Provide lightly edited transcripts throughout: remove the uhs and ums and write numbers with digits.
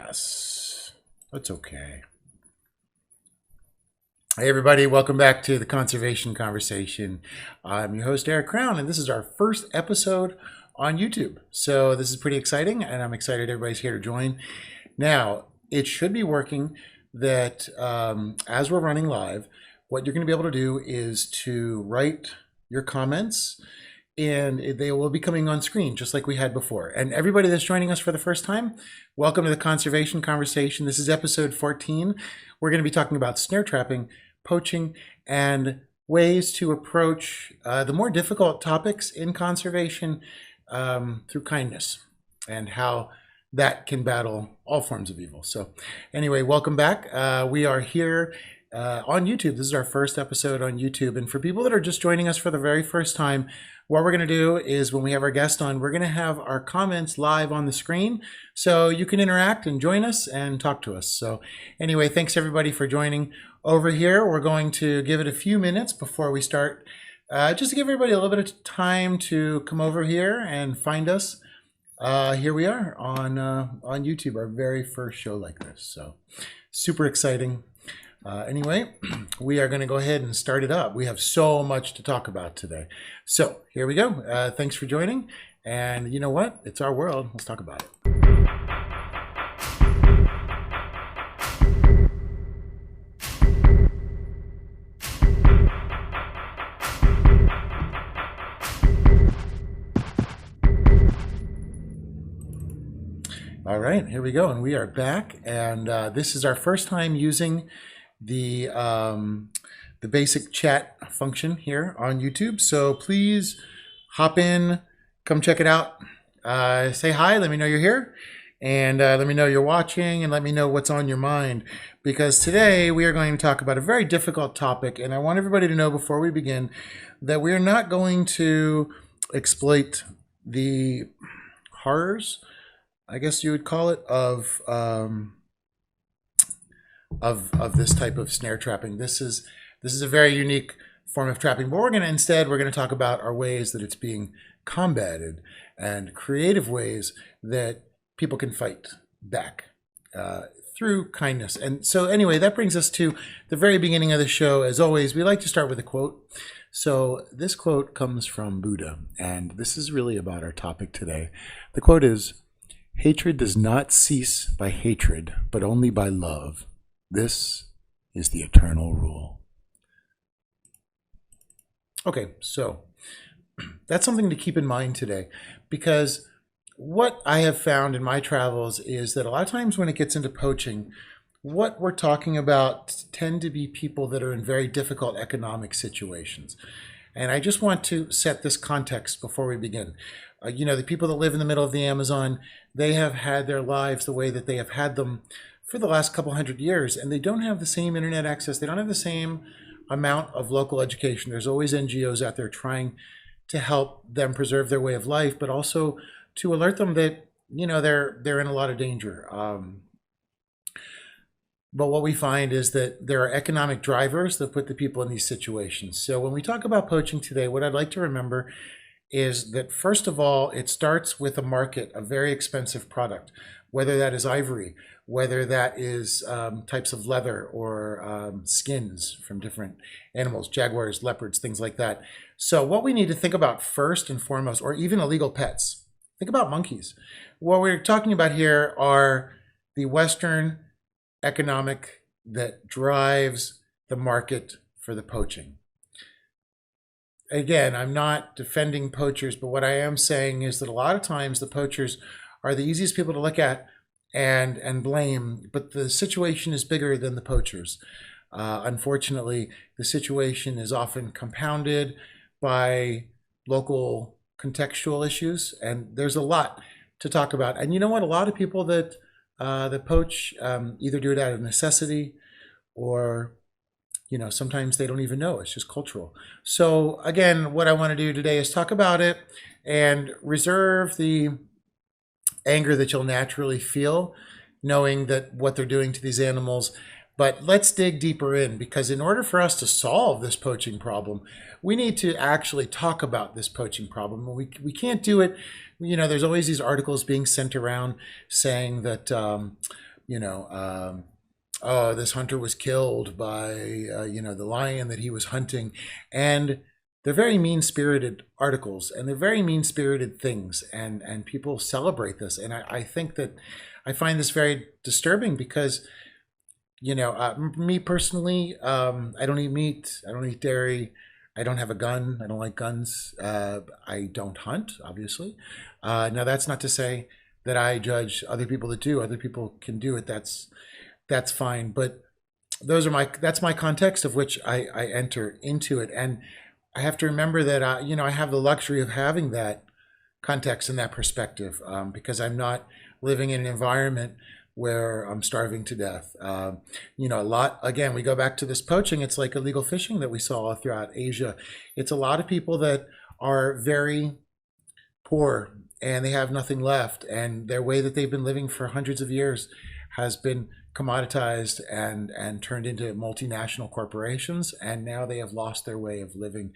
Yes, that's okay. Hey, everybody, welcome back to the Conservation Conversation. I'm your host, Eric Crown, and this is our first episode on YouTube. So, this is pretty exciting, and I'm excited everybody's here to join. Now, it should be working that as we're running live, what you're going to be able to do is to write your comments and they will be coming on screen just like we had before. And everybody that's joining us for the first time, welcome to the Conservation Conversation. This is episode 14. We're going to be talking about snare trapping, poaching, and ways to approach the more difficult topics in conservation through kindness and how that can battle all forms of evil. So anyway, welcome back. We are here on YouTube. This is our first episode on YouTube. And for people that are just joining us for the very first time, what we're going to do is when we have our guest on, we're going to have our comments live on the screen so you can interact and join us and talk to us. So anyway, thanks everybody for joining. Over here, we're going to give it a few minutes before we start, just to give everybody a little bit of time to come over here and find us. Here we are on YouTube, our very first show like this. So super exciting. Anyway, we are going to go ahead and start it up. We have so much to talk about today. So here we go. Thanks for joining. And you know what? It's our world. Let's talk about it. All right, here we go. And we are back. And this is our first time using the basic chat function here on YouTube. So please hop in, come check it out. Say hi, let me know you're here, and let me know you're watching, and let me know what's on your mind. Because today we are going to talk about a very difficult topic, and I want everybody to know before we begin that we are not going to exploit the horrors, I guess you would call it, of this type of snare trapping. This is a very unique form of trapping, but we're going to talk about our ways that it's being combated and creative ways that people can fight back through kindness. And so anyway, that brings us to the very beginning of the show. As always, we like to start with a quote. So this quote comes from Buddha, and this is really about our topic today. The quote is, "Hatred does not cease by hatred, but only by love. This is the eternal rule." Okay, so that's something to keep in mind today, because what I have found in my travels is that a lot of times when it gets into poaching, what we're talking about tend to be people that are in very difficult economic situations. And I just want to set this context before we begin. The people that live in the middle of the Amazon, they have had their lives the way that they have had them for the last couple hundred years, and they don't have the same internet access. They don't have the same amount of local education. There's always NGOs out there trying to help them preserve their way of life, but also to alert them that they're in a lot of danger. But what we find is that there are economic drivers that put the people in these situations. So when we talk about poaching today, what I'd like to remember is that, first of all, it starts with a market, a very expensive product, whether that is ivory, whether that is types of leather or skins from different animals, jaguars, leopards, things like that. So what we need to think about first and foremost, or even illegal pets, think about monkeys. What we're talking about here are the Western economic that drives the market for the poaching. Again, I'm not defending poachers, but what I am saying is that a lot of times the poachers are the easiest people to look at and blame, but the situation is bigger than the poachers. Unfortunately, the situation is often compounded by local contextual issues, and there's a lot to talk about. And you know what? A lot of people that poach either do it out of necessity, or sometimes they don't even know. It's just cultural. So again, what I want to do today is talk about it and reserve the anger that you'll naturally feel knowing that what they're doing to these animals. But let's dig deeper in, because in order for us to solve this poaching problem, we need to actually talk about this poaching problem. We can't do it. There's always these articles being sent around saying that oh, this hunter was killed by, the lion that he was hunting. And they're very mean-spirited articles, and they're very mean-spirited things, and people celebrate this. And I think that I find this very disturbing because, me personally, I don't eat meat, I don't eat dairy, I don't have a gun, I don't like guns, I don't hunt, obviously. Now, that's not to say that I judge other people that do. Other people can do it. That's fine. But that's my context of which I enter into it. And I have to remember that, I have the luxury of having that context and that perspective, because I'm not living in an environment where I'm starving to death. Again, we go back to this poaching. It's like illegal fishing that we saw throughout Asia. It's a lot of people that are very poor and they have nothing left. And their way that they've been living for hundreds of years has been commoditized and turned into multinational corporations, and now they have lost their way of living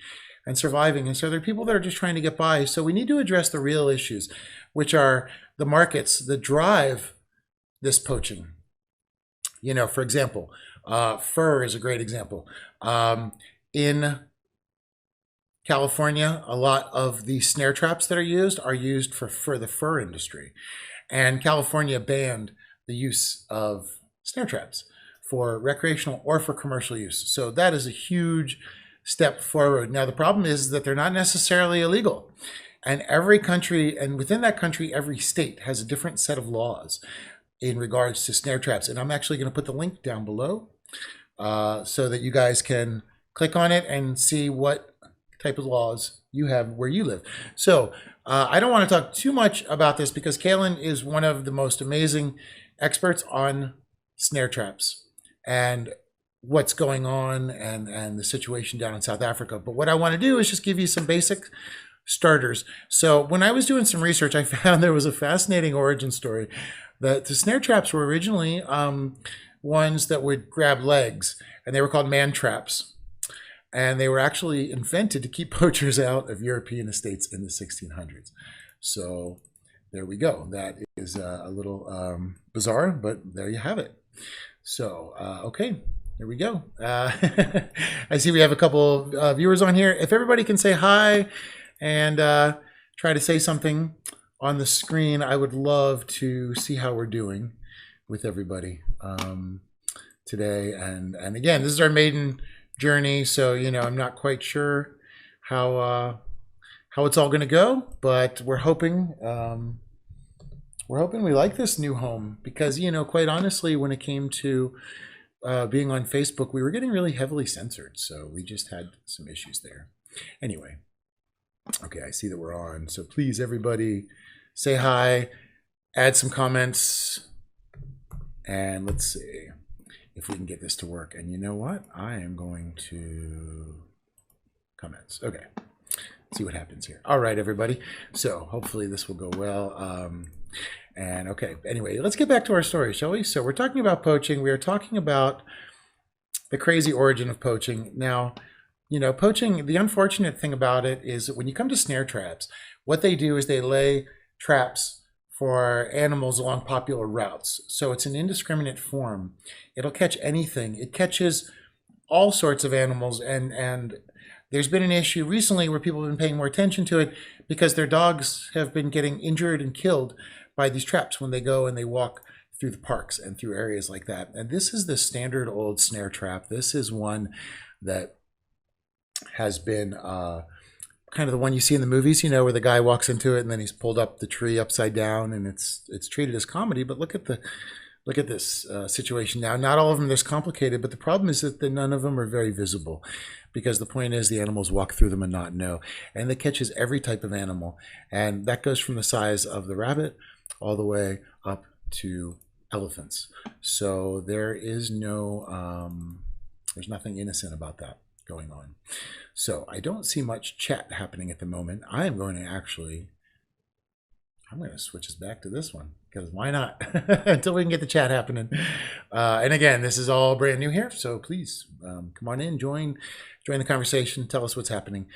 and surviving. And so there are people that are just trying to get by. So we need to address the real issues, which are the markets that drive this poaching. For example, fur is a great example. In California, a lot of the snare traps that are used for the fur industry, and California banned the use of snare traps for recreational or for commercial use. So that is a huge step forward. Now, the problem is that they're not necessarily illegal. And every country, and within that country, every state has a different set of laws in regards to snare traps. And I'm actually going to put the link down below so that you guys can click on it and see what type of laws you have where you live. So I don't want to talk too much about this because Kailen is one of the most amazing experts on snare traps and what's going on and the situation down in South Africa. But what I want to do is just give you some basic starters. So when I was doing some research, I found there was a fascinating origin story. The snare traps were originally ones that would grab legs, and they were called man traps. And they were actually invented to keep poachers out of European estates in the 1600s. So there we go. That is a little bizarre, but there you have it. So, okay, there we go. I see we have a couple viewers on here. If everybody can say hi and try to say something on the screen, I would love to see how we're doing with everybody today. And again, this is our maiden journey, so I'm not quite sure how it's all going to go, but we're hoping we like this new home because quite honestly, when it came to being on Facebook, we were getting really heavily censored, so we just had some issues there. Anyway, okay, I see that we're on, so please everybody say hi, add some comments, and let's see if we can get this to work. And you know what? I am going to comments. Okay. See what happens here. All right, everybody. So hopefully this will go well. And okay, anyway, let's get back to our story, shall we? So we're talking about poaching. We are talking about the crazy origin of poaching. Now, poaching, the unfortunate thing about it is that when you come to snare traps, what they do is they lay traps for animals along popular routes. So it's an indiscriminate form. It'll catch anything. It catches all sorts of animals, and there's been an issue recently where people have been paying more attention to it because their dogs have been getting injured and killed by these traps when they go and they walk through the parks and through areas like that. And this is the standard old snare trap. This is one that has been kind of the one you see in the movies, where the guy walks into it and then he's pulled up the tree upside down, and it's treated as comedy. But look at this situation now. Not all of them are this complicated, but the problem is that none of them are very visible, because the point is the animals walk through them and not know. And it catches every type of animal, and that goes from the size of the rabbit all the way up to elephants. So there is there's nothing innocent about that going on. So I don't see much chat happening at the moment. I'm going to switch us back to this one, because why not? Until we can get the chat happening. And again, this is all brand new here, so please come on in, join the conversation, tell us what's happening.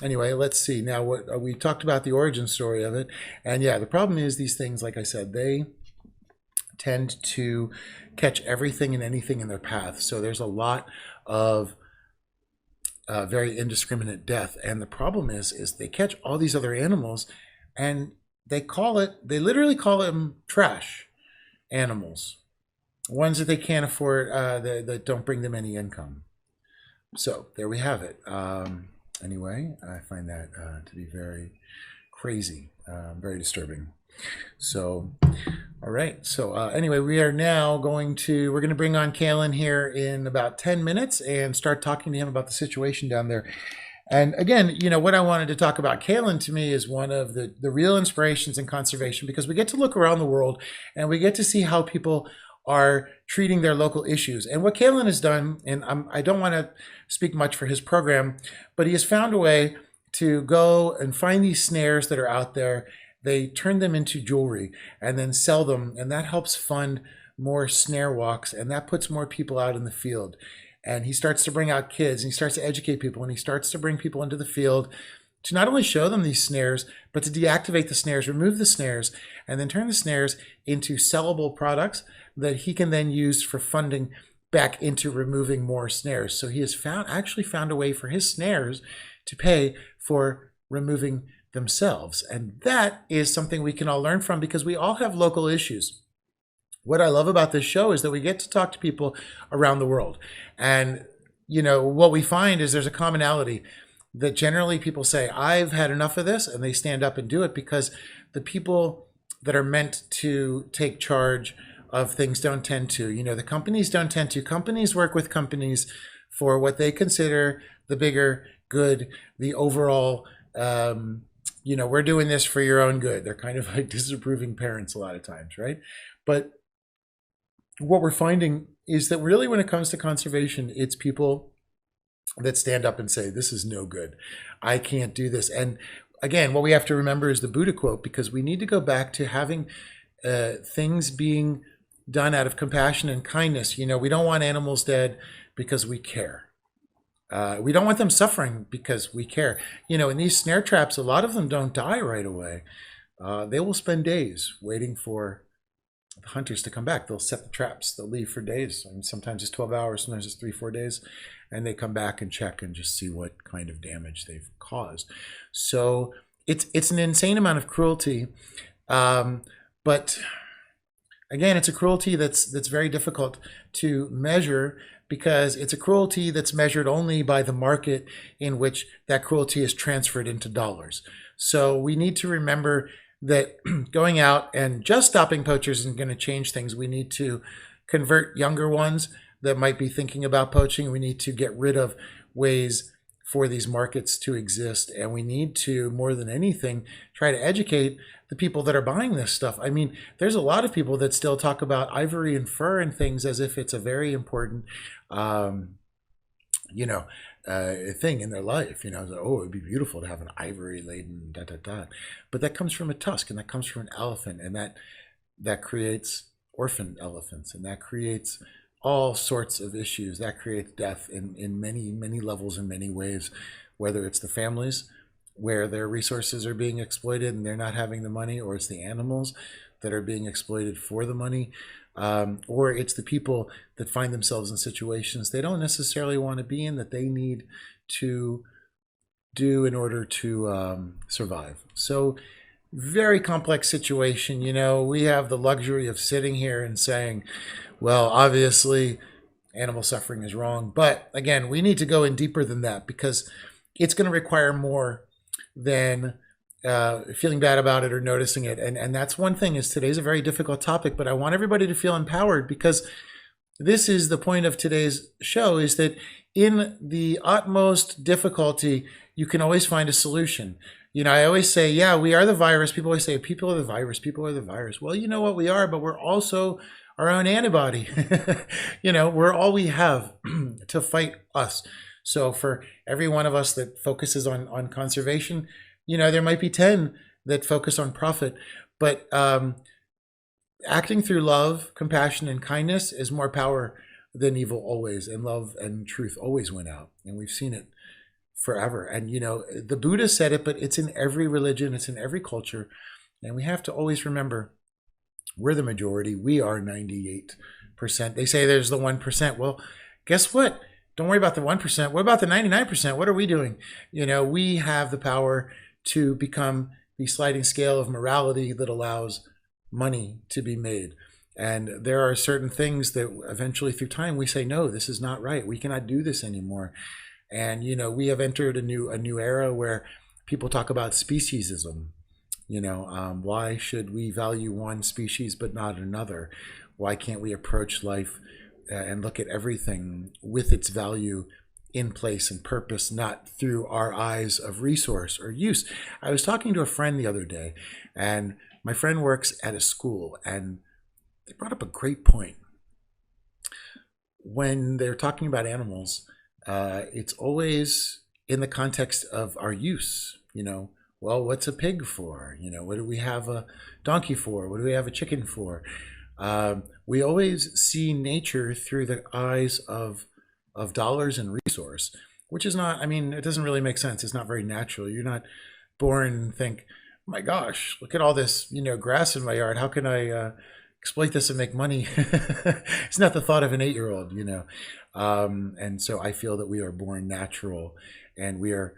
Anyway, let's see. Now, what we talked about the origin story of it, and yeah, the problem is these things, like I said, they tend to catch everything and anything in their path. So there's a lot of very indiscriminate death. And the problem is they catch all these other animals and they literally call them trash animals, ones that they can't afford, that don't bring them any income. So there we have it. Anyway, I find that to be very crazy, very disturbing. So, all right. So anyway, we're going to bring on Kailen here in about 10 minutes and start talking to him about the situation down there. And again, what I wanted to talk about, Kailen to me is one of the real inspirations in conservation, because we get to look around the world and we get to see how people are treating their local issues. And what Kailen has done, and I don't want to speak much for his program, but he has found a way to go and find these snares that are out there. They turn them into jewelry and then sell them, and that helps fund more snare walks, and that puts more people out in the field. And he starts to bring out kids, and he starts to educate people, and he starts to bring people into the field to not only show them these snares, but to deactivate the snares, remove the snares, and then turn the snares into sellable products that he can then use for funding back into removing more snares. So he has actually found a way for his snares to pay for removing themselves. And that is something we can all learn from, because we all have local issues. What I love about this show is that we get to talk to people around the world. And, what we find is there's a commonality that generally people say, I've had enough of this, and they stand up and do it, because the people that are meant to take charge of things don't tend to. The companies don't tend to. Companies work with companies for what they consider the bigger good, the overall, we're doing this for your own good. They're kind of like disapproving parents a lot of times, right? But what we're finding is that really when it comes to conservation, it's people that stand up and say, this is no good. I can't do this. And again, what we have to remember is the Buddha quote, because we need to go back to having things being done out of compassion and kindness. We don't want animals dead because we care. We don't want them suffering because we care. In these snare traps, a lot of them don't die right away. They will spend days waiting for the hunters to come back. They'll set the traps. They'll leave for days. Sometimes it's 12 hours, sometimes it's 3-4 days. And they come back and check and just see what kind of damage they've caused. So it's an insane amount of cruelty. But again, it's a cruelty that's very difficult to measure, because it's a cruelty that's measured only by the market in which that cruelty is transferred into dollars. So we need to remember that going out and just stopping poachers isn't going to change things. We need to convert younger ones that might be thinking about poaching. We need to get rid of ways for these markets to exist. And we need to, more than anything, try to educate the people that are buying this stuff. I mean, there's a lot of people that still talk about ivory and fur and things as if it's a very important, thing in their life. Oh, it'd be beautiful to have an ivory laden, But that comes from a tusk, and that comes from an elephant, and that creates orphan elephants, and that creates all sorts of issues. That creates death in many, many levels, in many ways, whether it's the families where their resources are being exploited and they're not having the money, or it's the animals that are being exploited for the money, or it's the people that find themselves in situations they don't necessarily want to be in, that they need to do in order to survive. So very complex situation. We have the luxury of sitting here and saying, well, obviously animal suffering is wrong. But again, we need to go in deeper than that, because it's going to require more than feeling bad about it or noticing it. And that's one thing, is today's a very difficult topic, but I want everybody to feel empowered, because this is the point of today's show, is that in the utmost difficulty, you can always find a solution. I always say, yeah, we are the virus. People always say, people are the virus, people are the virus. Well, you know what we are, but we're also our own antibody. We're all we have to fight us. So for every one of us that focuses on conservation, there might be 10 that focus on profit, but acting through love, compassion, and kindness is more power than evil always, and love and truth always win out. And we've seen it forever. And, the Buddha said it, but it's in every religion, it's in every culture. And we have to always remember We're the majority. We are 98%. They say there's the 1%. Well, guess what? Don't worry about the 1%. What about the 99%? What are we doing? We have the power to become the sliding scale of morality that allows money to be made. And there are certain things that eventually through time we say, no, this is not right. We cannot do this anymore. And, we have entered a new era where people talk about speciesism. Why should we value one species but not another? Why can't we approach life and look at everything with its value in place and purpose, not through our eyes of resource or use? I was talking to a friend the other day, and my friend works at a school, and they brought up a great point. When they're talking about animals, it's always in the context of our use. Well, what's a pig for? What do we have a donkey for? What do we have a chicken for? We always see nature through the eyes of dollars and resource, which is not, it doesn't really make sense. It's not very natural. You're not born and think, oh my gosh, look at all this, grass in my yard. How can I exploit this and make money? It's not the thought of an 8-year-old, and so I feel that we are born natural, and we are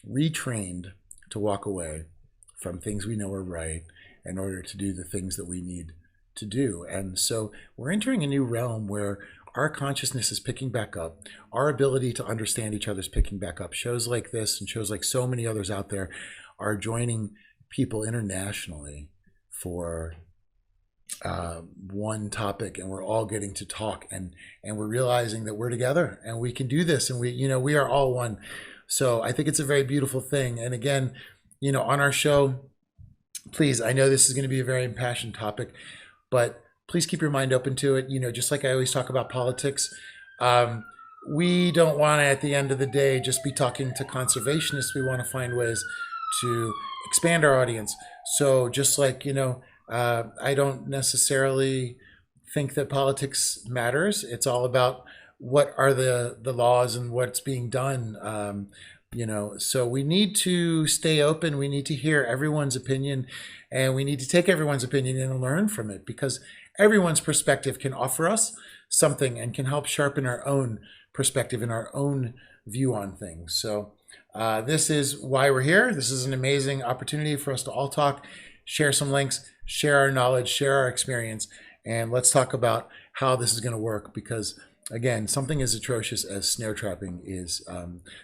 retrained to walk away from things we know are right in order to do the things that we need to do. And so we're entering a new realm where our consciousness is picking back up. Our ability to understand each other is picking back up. Shows like this and shows like so many others out there are joining people internationally for one topic, and we're all getting to talk, and we're realizing that we're together and we can do this, and we are all one. So I think it's a very beautiful thing. And again, on our show, please, I know this is going to be a very impassioned topic, but please keep your mind open to it. Just like I always talk about politics, we don't want to, at the end of the day, just be talking to conservationists. We want to find ways to expand our audience. So just like, I don't necessarily think that politics matters. It's all about what are the laws and what's being done. So we need to stay open. We need to hear everyone's opinion, and we need to take everyone's opinion and learn from it, because everyone's perspective can offer us something and can help sharpen our own perspective and our own view on things. So this is why we're here. This is an amazing opportunity for us to all talk, share some links, share our knowledge, share our experience, and let's talk about how this is going to work, because again, something as atrocious as snare trapping is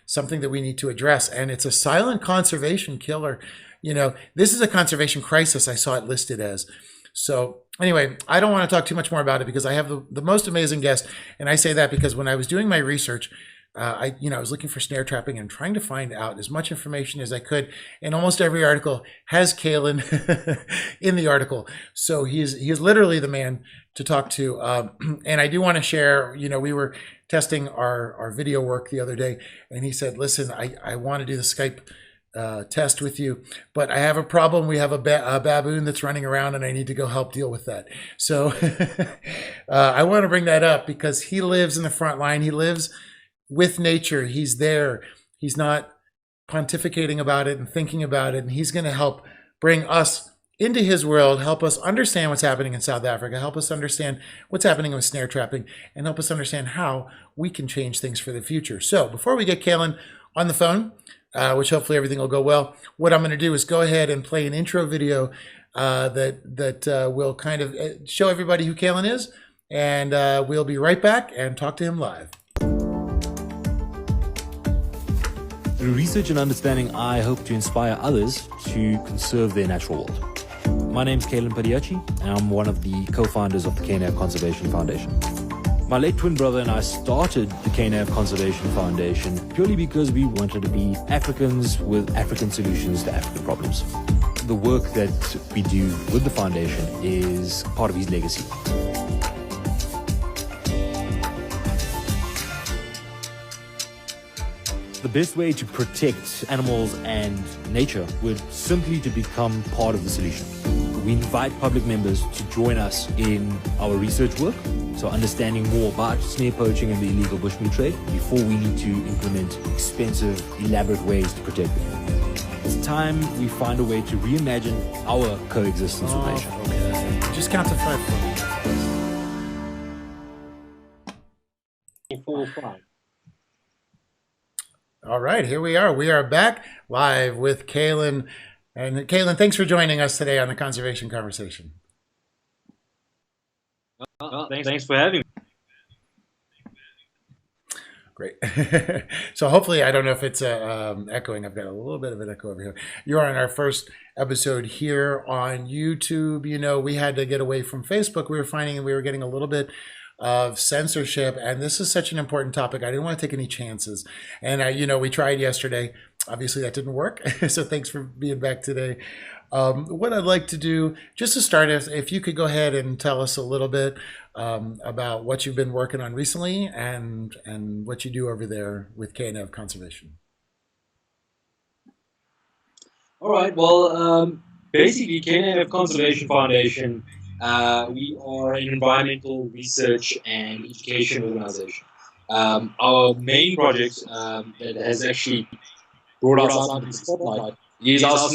something that we need to address, and it's a silent conservation killer. This is a conservation crisis. I saw it listed as. So anyway, I don't want to talk too much more about it because I have the most amazing guest, and I say that because when I was doing my research, I was looking for snare trapping and trying to find out as much information as I could. And almost every article has Kailen in the article. So he is literally the man to talk to. And I do want to share, we were testing our video work the other day, and he said, listen, I want to do the Skype test with you, but I have a problem. We have a baboon that's running around, and I need to go help deal with that. So I want to bring that up because he lives in the front line. He lives with nature. He's there. He's not pontificating about it and thinking about it. And he's going to help bring us into his world, help us understand what's happening in South Africa, help us understand what's happening with snare trapping, and help us understand how we can change things for the future. So before we get Kailen on the phone, which hopefully everything will go well, what I'm going to do is go ahead and play an intro video that will kind of show everybody who Kailen is. And we'll be right back and talk to him live. Through research and understanding, I hope to inspire others to conserve their natural world. My name's Kailen Padayachee, and I'm one of the co-founders of the KNAV Conservation Foundation. My late twin brother and I started the KNAV Conservation Foundation purely because we wanted to be Africans with African solutions to African problems. The work that we do with the foundation is part of his legacy. The best way to protect animals and nature would simply to become part of the solution. We invite public members to join us in our research work, so understanding more about snare poaching and the illegal bushmeat trade before we need to implement expensive, elaborate ways to protect them. It's time we find a way to reimagine our coexistence with nature. Okay. Just count to 5 for me. 4, 5. All right, here we are. We are back live with Kailen. And Kailen, thanks for joining us today on the Conservation Conversation. Thanks for having me. Great. So hopefully, I don't know if it's echoing. I've got a little bit of an echo over here. You're on our first episode here on YouTube. You know, we had to get away from Facebook. We were finding we were getting a little bit of censorship, and this is such an important topic. I didn't want to take any chances. And, you know, we tried yesterday. Obviously, that didn't work. So thanks for being back today. What I'd like to do, just to start, if you could go ahead and tell us a little bit about what you've been working on recently and what you do over there with KNF Conservation. All right. Well, basically, KNF Conservation Foundation, we are an environmental research and education organization. Our main project that has actually brought us out into the spotlight is our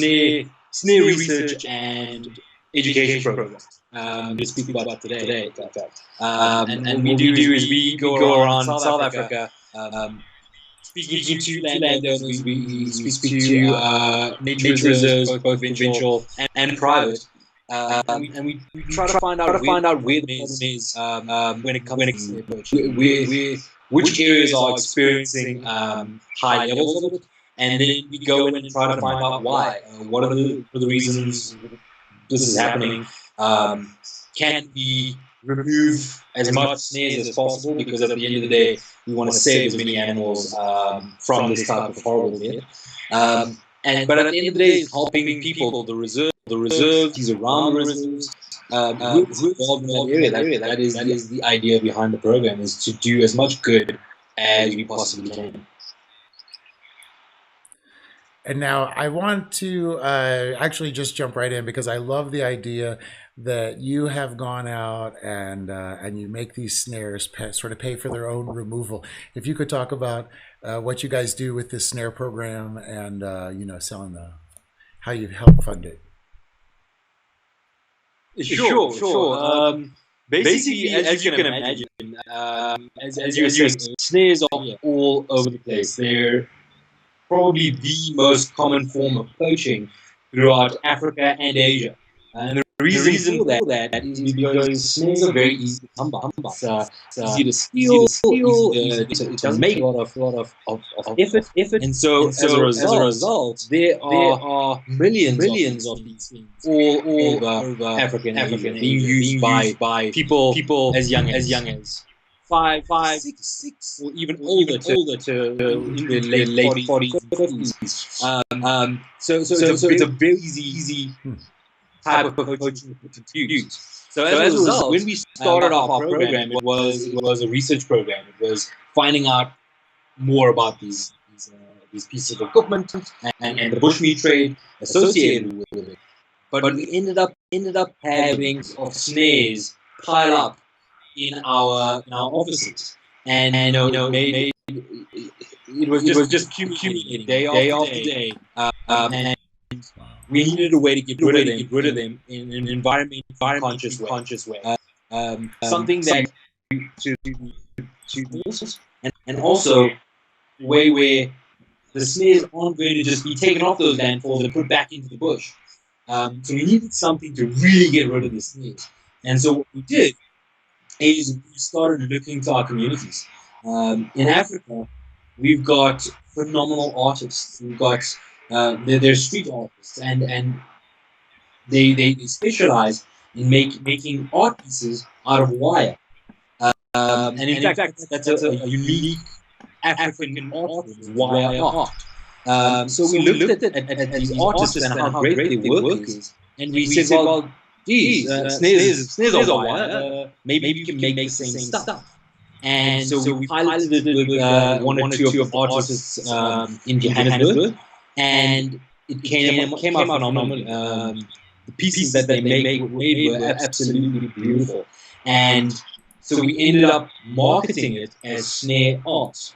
Snare research and education program. We'll speak about today. And what we do is we go around South Africa, speaking to landowners. We speak to nature reserves, both provincial and private. And we try to find out where the problem is when it comes to snare poaching. Which areas are experiencing high levels of it, and then we go in and try to find out why. What are the reasons this is happening? Can we remove as much snares as possible? Because at the end of the day, we want to save as many animals from this type of horrible death. But at the end of the day, it's helping people, the reserves, these around the reserves, who's involved in that area. That is the idea behind the program, is to do as much good as we possibly can. And now I want to actually just jump right in, because I love the idea that you have gone out and you make these snares sort of pay for their own removal. If you could talk about what you guys do with this snare program and you know, selling how you help fund it. Sure. Basically, as you can imagine, as you say, snares are all over the place. They're probably the most common form of poaching throughout Africa and Asia. And the reason for that is because snares are very easy to come by. It's easy to steal, easy to make a lot of effort. And so as a result, there are millions of these things all over Africa and Asia being used by people as young as 5, 6, or even older to their late 40s and 50s. So it's a very easy type of poaching to use. So as a result, when we started off our program, it was a research program. It was finding out more about these pieces of equipment and the bushmeat trade associated with it. But we ended up having snares pile up in our offices, and it was just accumulating day after day, and we needed a way to get rid of them in an environmentally conscious way. Something that to and also a way where the snares aren't going to just be taken off those landfalls and put back into the bush. So we needed something to really get rid of the snares. And so what we did is we started looking to our communities. In Africa, we've got phenomenal artists. We've got they're street artists, and they specialize in making art pieces out of wire. And in fact, that's a unique African art form, wire art. So we looked at these artists and how great their work is, and we said, well, geez, snares are wire. Maybe we can make the same stuff. And so we piloted it with one or two of the artists in Johannesburg, and it came out phenomenal. The pieces that they made were absolutely beautiful. And so we ended up marketing it as snare art.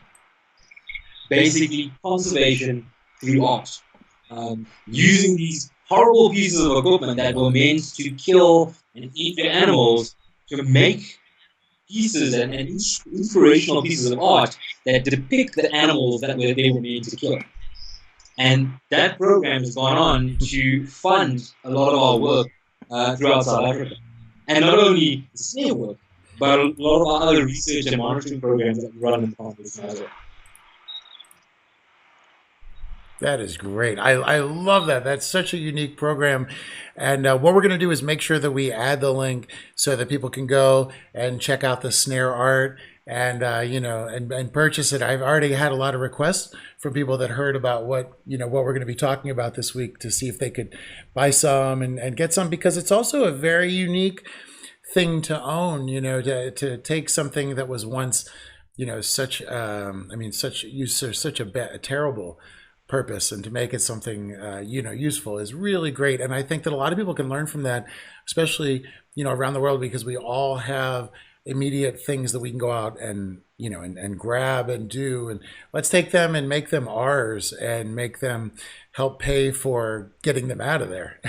Basically, conservation through art. using these horrible pieces of equipment that were meant to kill and eat the animals to make pieces and inspirational pieces of art that depict the animals that they were meant to kill. And that program has gone on to fund a lot of our work throughout South Africa. And not only the snare work, but a lot of our other research and monitoring programs that we run in the competition as well. That is great. I love that. That's such a unique program. And what we're going to do is make sure that we add the link so that people can go and check out the snare art and, and purchase it. I've already had a lot of requests from people that heard about what we're going to be talking about this week to see if they could buy some and get some, because it's also a very unique thing to own, to take something that was once, such used for such a terrible purpose and to make it something useful is really great. And I think that a lot of people can learn from that, especially around the world, because we all have immediate things that we can go out and and grab and do, and let's take them and make them ours and make them help pay for getting them out of there.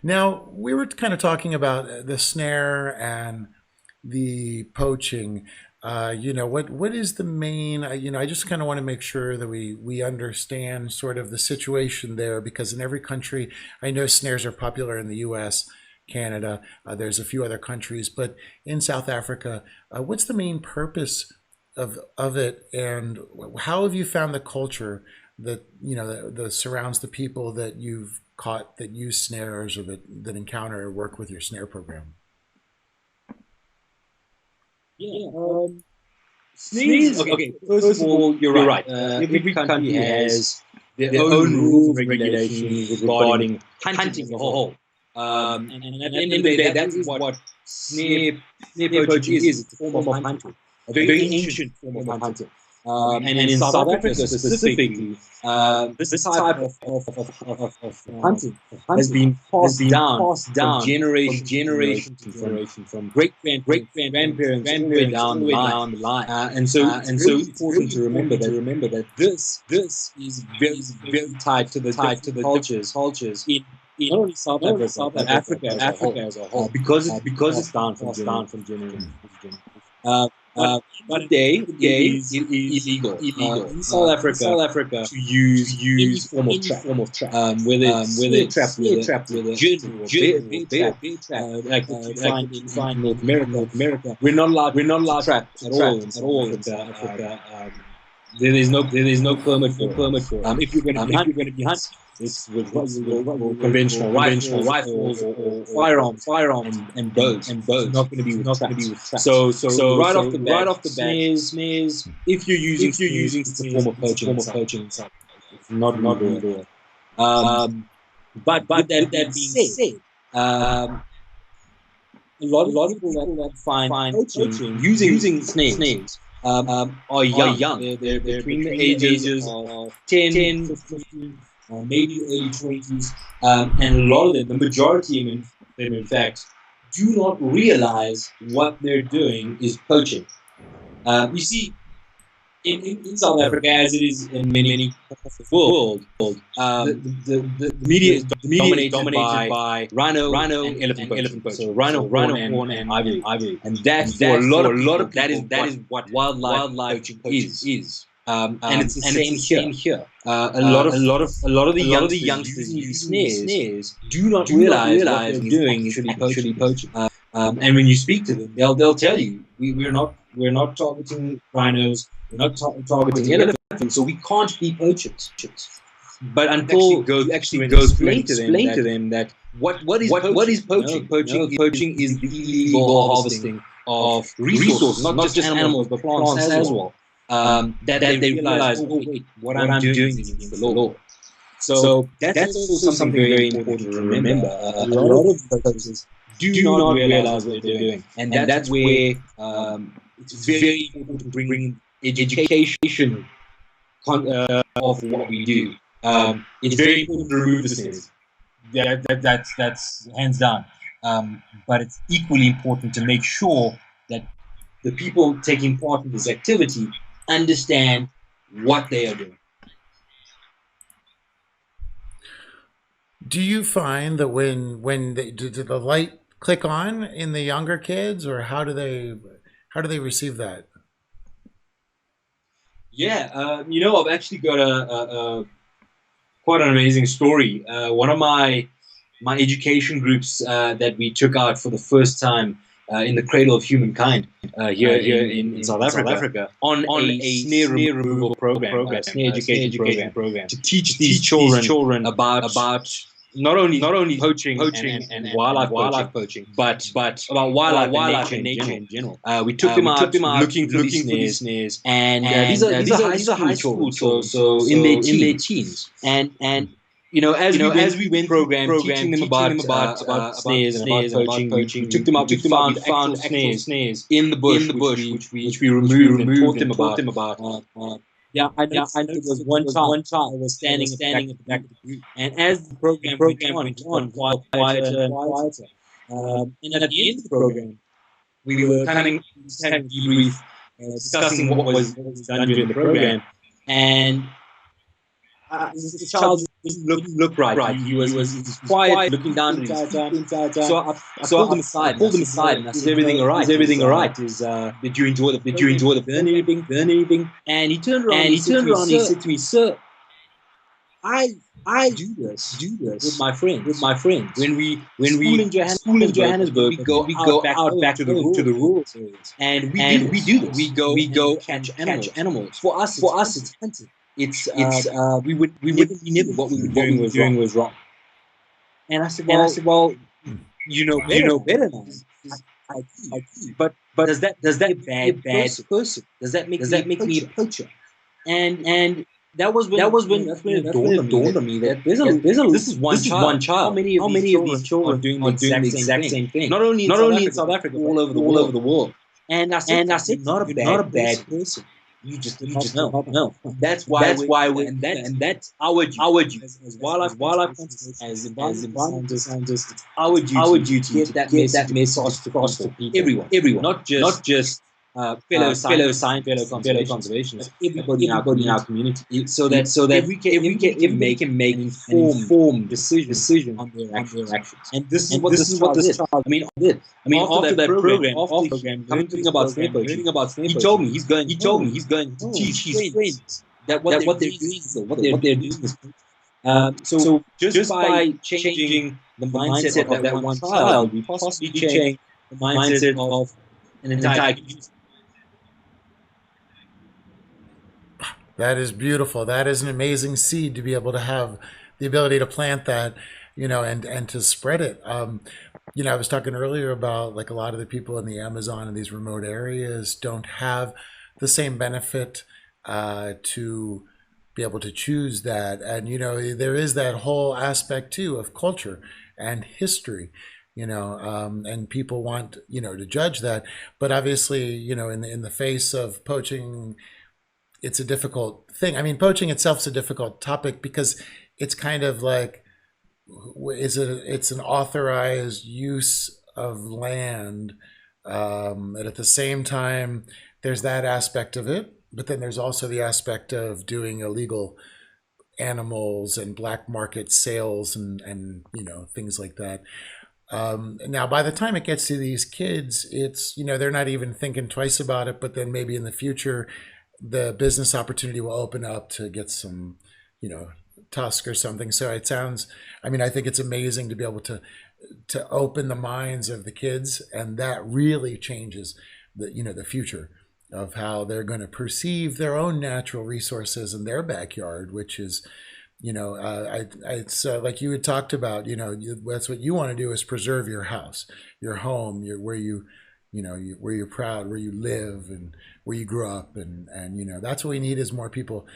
Now we were kind of talking about the snare and the poaching. What is the main, I just kind of want to make sure that we understand sort of the situation there, because in every country, I know snares are popular in the US, Canada, there's a few other countries, but in South Africa, what's the main purpose of it, and how have you found the culture that, that surrounds the people that you've caught that use snares or that encounter or work with your snare program? Yeah. Snares. Okay. First of all, you're right. Every country has their own rules and regulations regarding hunting as a whole. And at the end of the day, that is what snare poaching is. It's a form of hunting, a very ancient form of hunting. And in South Africa specifically, this type of hunting has been passed down from generation to generation, from great grandparents all the way down the line. And so it's important to remember that this is very tied to the cultures in not only South Africa, but Africa as a whole, because it's down from generation to generation. But today it is illegal in South Africa to use any form of trap, whether it's trap with a bear trap, like you find in North America. We're not allowed to trap at all in South Africa. There is no permit for it. If you're going to be hunting, it's with conventional rifles or firearms and bows. It's not going to be with traps. So right off the bat, snares. If you're using it's a form of poaching. It's not real. But that being said, a lot of people that find poaching using snares are young. They're between the ages of 10, 15, maybe early 20s, and a lot of them, the majority of them, in fact, do not realize what they're doing is poaching. You see, in South Africa, as it is in many parts of the world, the media is dominated by rhino and elephant poaching. So rhino, horn, and ivory. And that's for a lot of that is what wildlife poaching is. And it's the same here. A lot of the youngsters using snares do not realize what they're doing is actually poaching. And when you speak to them, they'll tell you we're not targeting rhinos, we're not targeting elephants, so we can't be poachers. But until you actually go explain to them that what is poaching? Poaching is the illegal harvesting of resources, not just animals but plants as well. That they realize, oh wait, what I'm doing is against the law. So that's also something very important to remember. A lot of poachers do not realize what they're doing, and that's where it's very important to bring education of what we do. It's very important to remove the snares. That's hands down. But it's equally important to make sure that the people taking part in this activity understand what they are doing. Do you find that do the light click on in the younger kids, or how do they receive that? Yeah, I've actually got a quite an amazing story. One of my education groups that we took out for the first time in the cradle of humankind here in South Africa on a snare removal program, snare education program, to teach these children about not only poaching and wildlife poaching, but about wildlife and nature in general. We took them out looking for these snares, and these are high school children, so in their teens, and as we went through the program, teaching them about snares and about poaching, we took them out. We found actual snares in the bush, which we removed and taught them about. Yeah, I noticed there was one child that was standing at the back of the group, and as the program went on, it got quieter and quieter. And at the end of the program, we were kind of having a debrief, discussing what was done during the program, and the child didn't look right. He was quiet, looking down at his feet the entire time. So I pulled him aside, and I said, "Everything all right? Is everything all right? Did you enjoy the burn anything?" And he turned around and he said to me, "Sir, I do this with my friends. When we school in Johannesburg, we go out back to the rural areas, and we do this. We go and catch animals. For us, it's hunting. We never what we were doing was wrong." And I said, "Well, you know better now. I do. But does that make me a bad person? Does that make me a poacher?" And that was when it dawned on me that this is one child. How many of these children are doing the exact same thing? Not only in South Africa, but all over the world. And I said, "You're not a bad person. You just do not know." That's why we and that's our duty as wildlife conservationists, as environmental scientists. It's our duty to get that message across to people, everyone, not just fellow scientists, fellow conservationists, everybody in our community, so that everybody can make an informed decision on their actions. And this is what this child did. I mean, after that program, learning about snare poaching, he told me he's going to teach his friends that what they're doing is so just by changing the mindset of that one child, we possibly change the mindset of an entire community. That is beautiful. That is an amazing seed to be able to have the ability to plant that, and to spread it. I was talking earlier about like a lot of the people in the Amazon and these remote areas don't have the same benefit to be able to choose that. And, there is that whole aspect too of culture and history, and people want, to judge that. But obviously, in the face of poaching, it's a difficult thing. I mean, poaching itself is a difficult topic because it's kind of like, it's an authorized use of land, and at the same time, there's that aspect of it. But then there's also the aspect of doing illegal animals and black market sales and things like that. Now, by the time it gets to these kids, it's they're not even thinking twice about it. But then maybe in the future, the business opportunity will open up to get some, tusk or something. So it sounds, I think it's amazing to be able to open the minds of the kids, and that really changes the future of how they're going to perceive their own natural resources in their backyard, which is, it's like you had talked about, that's what you want to do is preserve your house, your home, where where you're proud, where you live, and where you grew up, and that's what we need is more people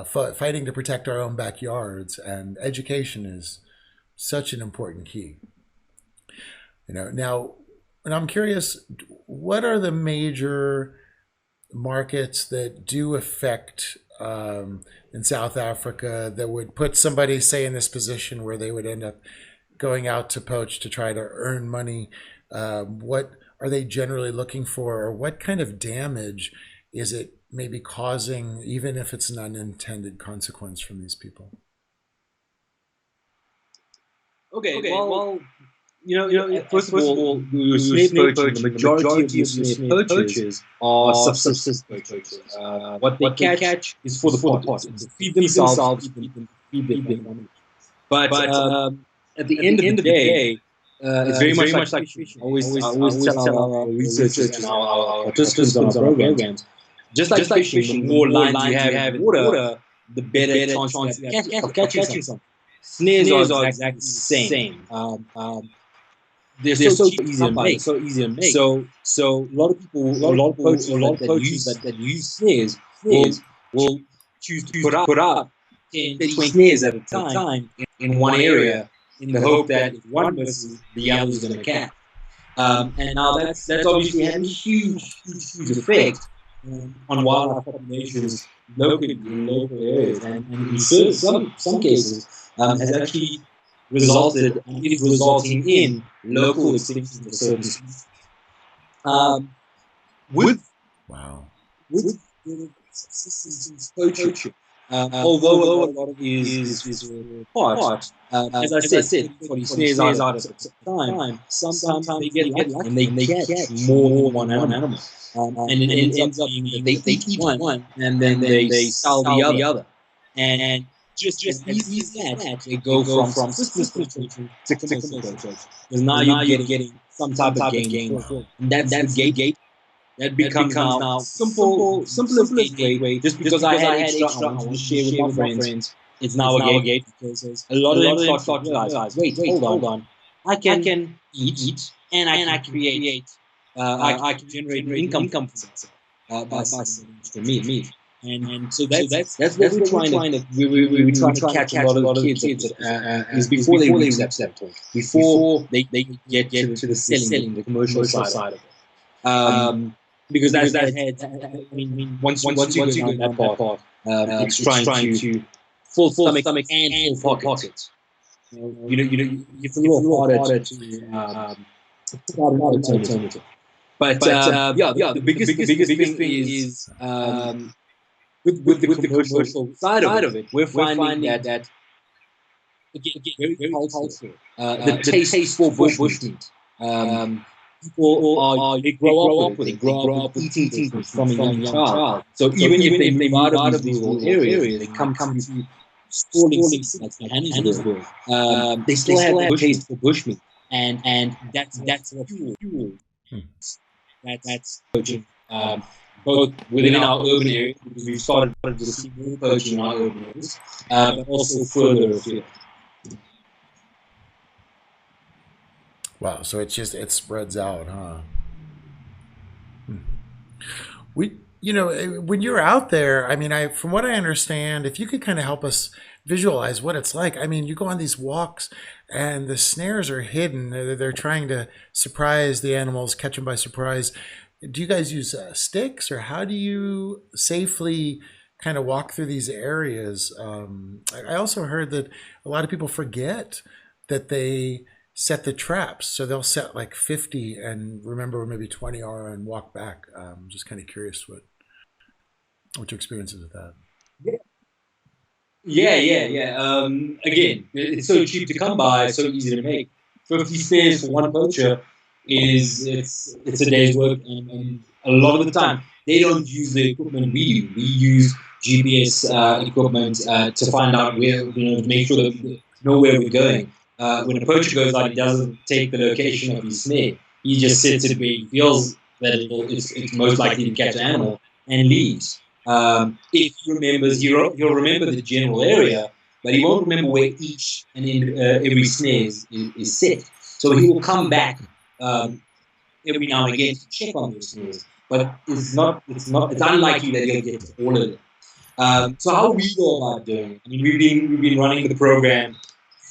fighting to protect our own backyards, and education is such an important key. Now, and I'm curious, what are the major markets that do affect in South Africa that would put somebody, say, in this position where they would end up going out to poach to try to earn money? What are they generally looking for, or what kind of damage is it maybe causing, even if it's an unintended consequence from these people? Okay, well, first of all, your snare poaching, the majority of your snare poachers are subsistence poachers. What they catch is for the pot. It's to feed themselves, feed their family. But at the end of the day, it's very much like fishing. I always tell our researchers and our participants on our programs, just like fishing, the more lines you have in water, the better chance you have of catching something. Snares are exactly the same. They're so easy to make. So a lot of poachers that use snares will choose to put up 10, 20 snares at a time in one area in the hope that if one misses, the other is going to catch. And now that's obviously having a huge effect on wildlife populations locally in local areas, and in some cases has actually resulted and is resulting in local extinctions of certain species. With Wow. with subsistence poaching, although a lot of it is part, as I said, for these snares out at the time, sometimes they get lucky and they catch more than one animal. And it ends up being that they eat one and then they sell the other. And just as easy as that, they go from subsistence poaching to commercial poaching. Because now you're getting some type of gain. And that's the gate. That becomes now simplest gateway. Just because I had extra, I wanted to share with my friends. It's now a gate because a lot of them start to realize, wait, hold on, I can eat and I can create, I can generate income for myself by selling extra meat. And so that's what we're trying to we're trying to catch a lot of kids is before they reach that point, before they get to the selling, the commercial side of it. Because that's I mean, once you go down that path, it's trying to full stomach and full pockets. It's a little harder to put out an alternative. But the biggest thing is with the commercial side of it, we're finding that again very cultural. The taste for bushmeat. People are they grow up with it. They grow up eating from a young child. So even if they move out of these rural areas, they come to sprawling cities like Johannesburg, they still have the taste for bushmeat, and that's what fuel that's poaching. Both within our urban areas, because we've started to see more poaching in our urban areas, but also further afield. Wow. So it spreads out, huh? When you're out there, I mean, from what I understand, if you could kind of help us visualize what it's like. I mean, you go on these walks and the snares are hidden. They're trying to surprise the animals, catch them by surprise. Do you guys use sticks, or how do you safely kind of walk through these areas? I also heard that a lot of people forget that they set the traps. So they'll set like 50 and remember where maybe 20 are and walk back. Just kind of curious what your experience is with that. Yeah. Again, it's so cheap to come by, so easy to make. 50 snares for one poacher it's a day's work, and a lot of the time they don't use the equipment we do. We use GPS equipment to find out where, to make sure that we know where we're going. When a poacher goes out, he doesn't take the location of his snare. He just sits it where he feels that it's most likely to catch an animal and leaves. If he remembers, he'll remember the general area, but he won't remember where each and every snare is set. So he will come back every now and again to check on those snares, but it's unlikely that he'll get to all of them. So how we go about doing it? I mean, we've been running the program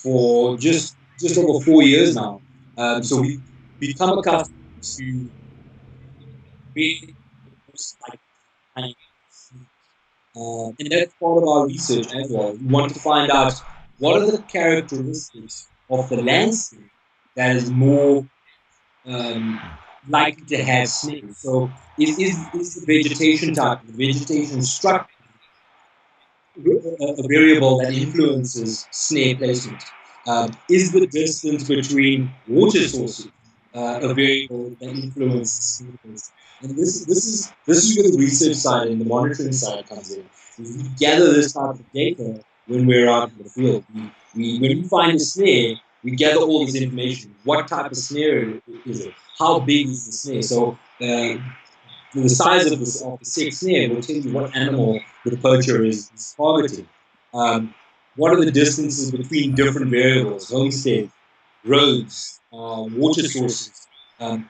for just over 4 years now. So we've become accustomed to being like and that's part of our research as well. We want to find out what are the characteristics of the landscape that is more likely to have snares. So is the vegetation type, the vegetation structure, a variable that influences snare placement? Is the distance between water sources a variable that influences snares? And this is where the research side and the monitoring side comes in. Is we gather this type of data when we're out in the field. When we find a snare, we gather all this information. What type of snare is it? How big is the snare? So the size of the sex snare will tell you what animal the poacher is targeting. Um, what are the distances between different variables, homestead, roads, water sources?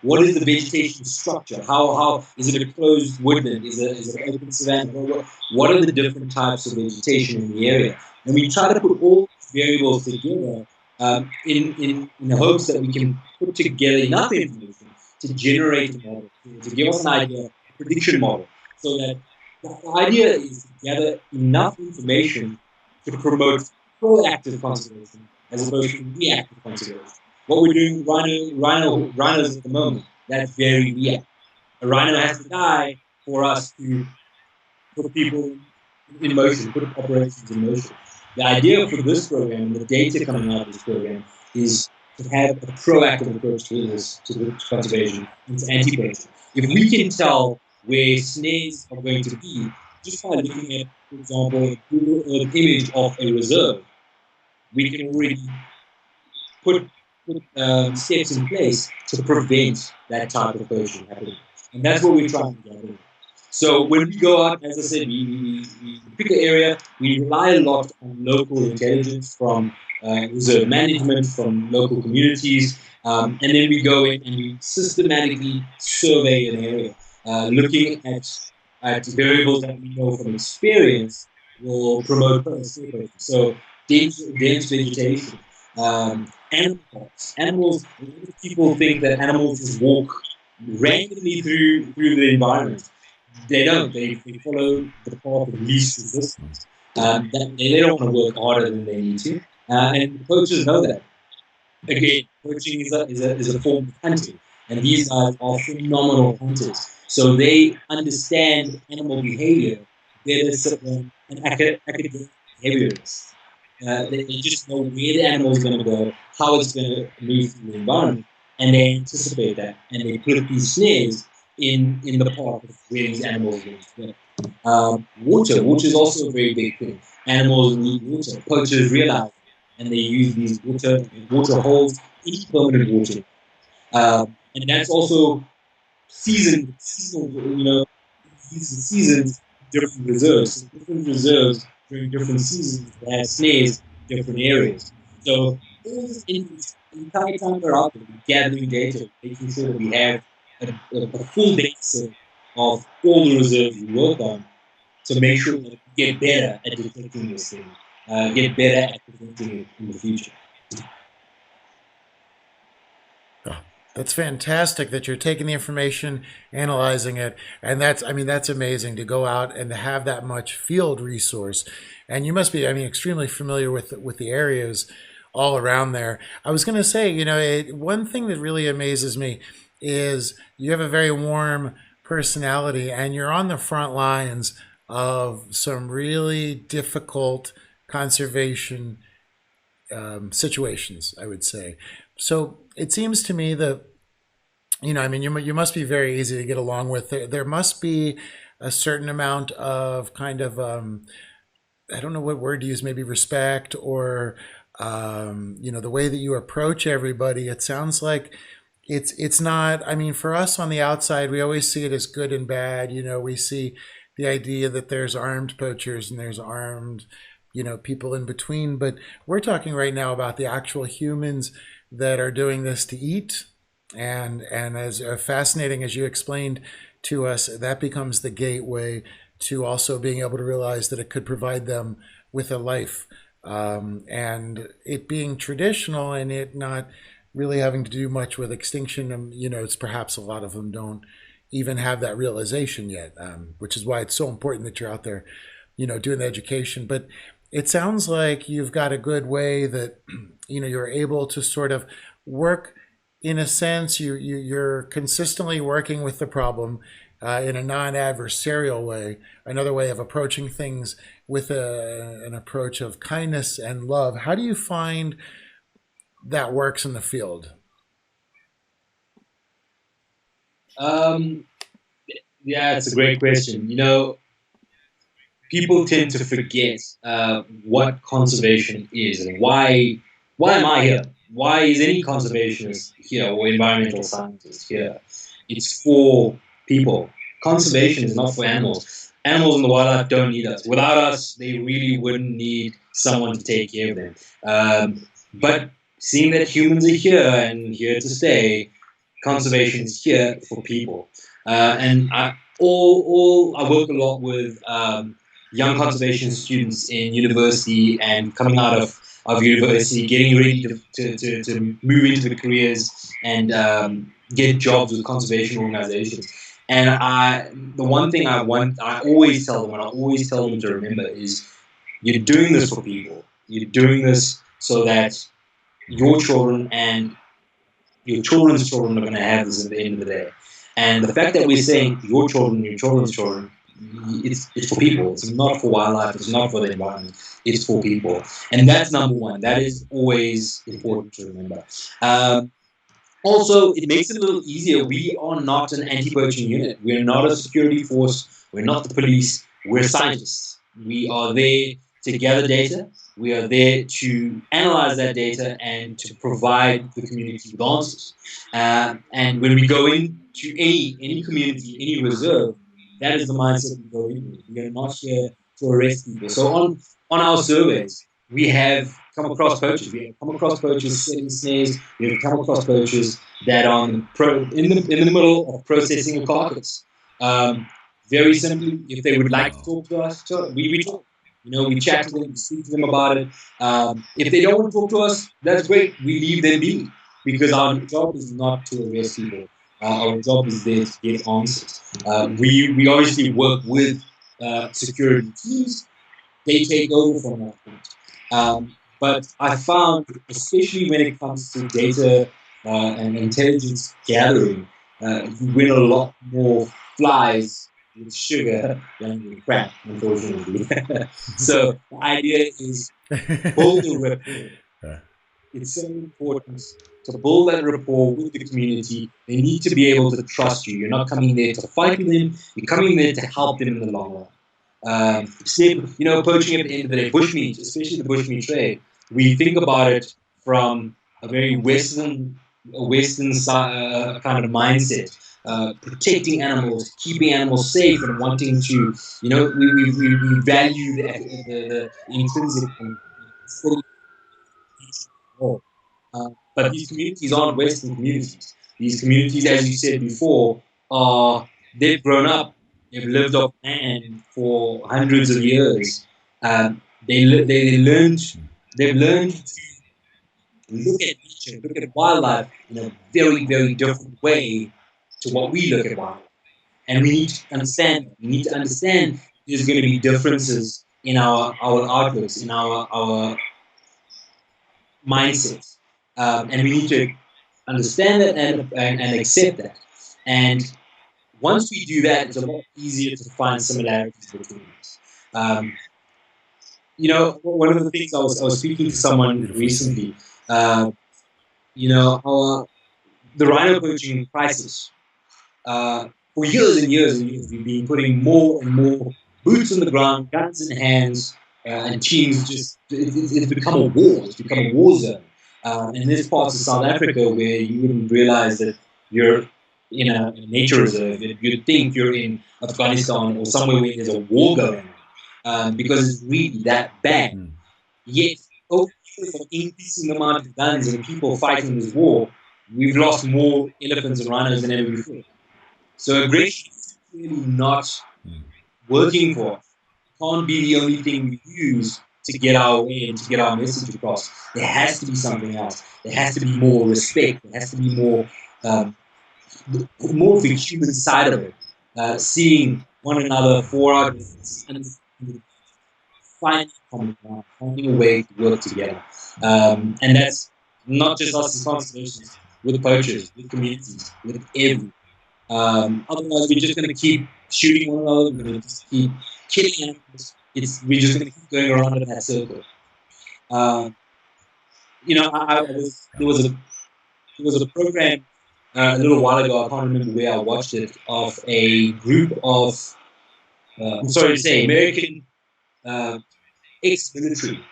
What is the vegetation structure? How is it a closed woodland? Is it an open savanna? What are the different types of vegetation in the area? And we try to put all these variables together in the hopes that we can put together enough information to generate a model, to give us an idea, a prediction model, so that the idea is to gather enough information to promote proactive conservation as opposed to reactive conservation. What we're doing with rhinos at the moment, that's very reactive. A rhino has to die for us to put people in motion, put operations in motion. The idea for this program and the data coming out of this program is to have a proactive approach to this, to conservation and to anti-poaching. If we can tell where snares are going to be just by looking at, for example, a Google Earth image of a reserve, we can already put steps in place to prevent that type of poaching happening. And that's what we're trying to gather. So when we go out, as I said, we pick an area, we rely a lot on local intelligence from reserve management, from local communities, and then we go in and we systematically survey an area, looking at variables that we know from experience will promote poaching. So dense vegetation, animals. Animals. People think that animals just walk randomly through the environment. They don't. They follow the path of least resistance. They don't want to work harder than they need to, and poachers know that. Again, poaching is a form of hunting, and these guys are phenomenal hunters. So they understand animal behavior better than an academic behaviorist. They just know where the animal is going to go, how it's going to move through the environment, and they anticipate that, and they put these snares in the path of where these animals are going to go. Water is also a very big thing. Animals need water. Poachers realize, and they use these water holes in permanent water, and that's also seasonal. Seasons, different reserves. So different reserves during different seasons that have snares in different areas. So all this the entire time we're out there, we're gathering data, making sure that we have a full data set of all the reserves we work on to make sure that we get better at detecting this thing, get better at preventing it in the future. That's fantastic that you're taking the information, analyzing it, and that's amazing to go out and to have that much field resource. And you must be, extremely familiar with the areas all around there. I was going to say, one thing that really amazes me is you have a very warm personality, and you're on the front lines of some really difficult conservation situations, I would say. So it seems to me that, you must be very easy to get along with. There must be a certain amount of kind of, I don't know what word to use, maybe respect or, the way that you approach everybody. It sounds like it's not, for us on the outside, we always see it as good and bad. We see the idea that there's armed poachers and there's armed, people in between. But we're talking right now about the actual humans that are doing this to eat. And as fascinating as you explained to us, that becomes the gateway to also being able to realize that it could provide them with a life. And it being traditional and it not really having to do much with extinction, it's perhaps a lot of them don't even have that realization yet, which is why it's so important that you're out there, doing the education. But it sounds like you've got a good way that, you're able to sort of work in a sense, you're consistently working with the problem in a non-adversarial way, another way of approaching things with an approach of kindness and love. How do you find that works in the field? Yeah, it's a great question. People tend to forget what conservation is and why am I here? Why is any conservationist here or environmental scientist here? It's for people. Conservation is not for animals. Animals and the wildlife don't need us. Without us, they really wouldn't need someone to take care of them. But seeing that humans are here and here to stay, conservation is here for people. And I work a lot with young conservation students in university and coming out of university, getting ready to move into the careers and get jobs with conservation organizations. And the one thing I always tell them, and I always tell them to remember is you're doing this for people. You're doing this so that your children and your children's children are going to have this at the end of the day. And the fact that we're saying your children, your children's children, it's for people. It's not for wildlife. It's not for the environment. It's for people. And that's number one. That is always important to remember. Also, it makes it a little easier. We are not an anti-poaching unit. We're not a security force. We're not the police. We're scientists. We are there to gather data. We are there to analyze that data and to provide the community with answers. And when we go into any community, any reserve, that is the mindset we go into. We are not here to arrest people. So on our surveys, we have come across poachers. We have come across poachers setting snares. We have come across poachers that are in the middle of processing a carcass. Very simply, if they would like to talk to us, we talk. We chat to them, we speak to them about it. If they don't want to talk to us, that's great. We leave them be because our job is not to arrest people. Our job is there to get answers. We obviously work with security teams. They take over from that point. But I found, especially when it comes to data and intelligence gathering, you win a lot more flies with sugar than with crack, unfortunately. So the idea is build a rapport. It's so important to build that rapport with the community. They need to be able to trust you. You're not coming there to fight with them. You're coming there to help them in the long run. Poaching at the end of the day, bushmeat, especially the bushmeat trade, we think about it from a very Western kind of mindset, protecting animals, keeping animals safe, and wanting to, we value the intrinsic and but these communities aren't Western communities. These communities, as you said before, they've grown up, they've lived off land for hundreds of years. They've learned to look at nature, look at wildlife in a very, very different way to what we look at wildlife. And we need to understand that. We need to understand there's going to be differences in our outlooks, in our mindsets. And we need to understand that and accept that. And once we do that, it's a lot easier to find similarities between us. One of the things I was speaking to someone recently, the rhino poaching crisis. For years and years and years, we've been putting more and more boots on the ground, guns in hands, and teams. It's become a war. It's become a war zone. And there's parts of South Africa where you wouldn't realize that you're in a nature reserve. You'd think you're in Afghanistan or somewhere where there's a war going on, because it's really that bad. Yet, over increasing the amount of guns and people fighting this war, we've lost more elephants and rhinos than ever before. So aggression is really not working for us. It can't be the only thing we use to get our way and to get our message across. There has to be something else. There has to be more respect. There has to be more of the human side of it. Seeing one another for our differences and finding a way to work together. And that's not just us as conservationists, with poachers, with communities, with everyone. Otherwise, we're just going to keep shooting one another. We're going to just keep killing animals. We're just going to keep going around in that circle. there was a program a little while ago. I can't remember where I watched it, of a group of I'm sorry to say, American ex-military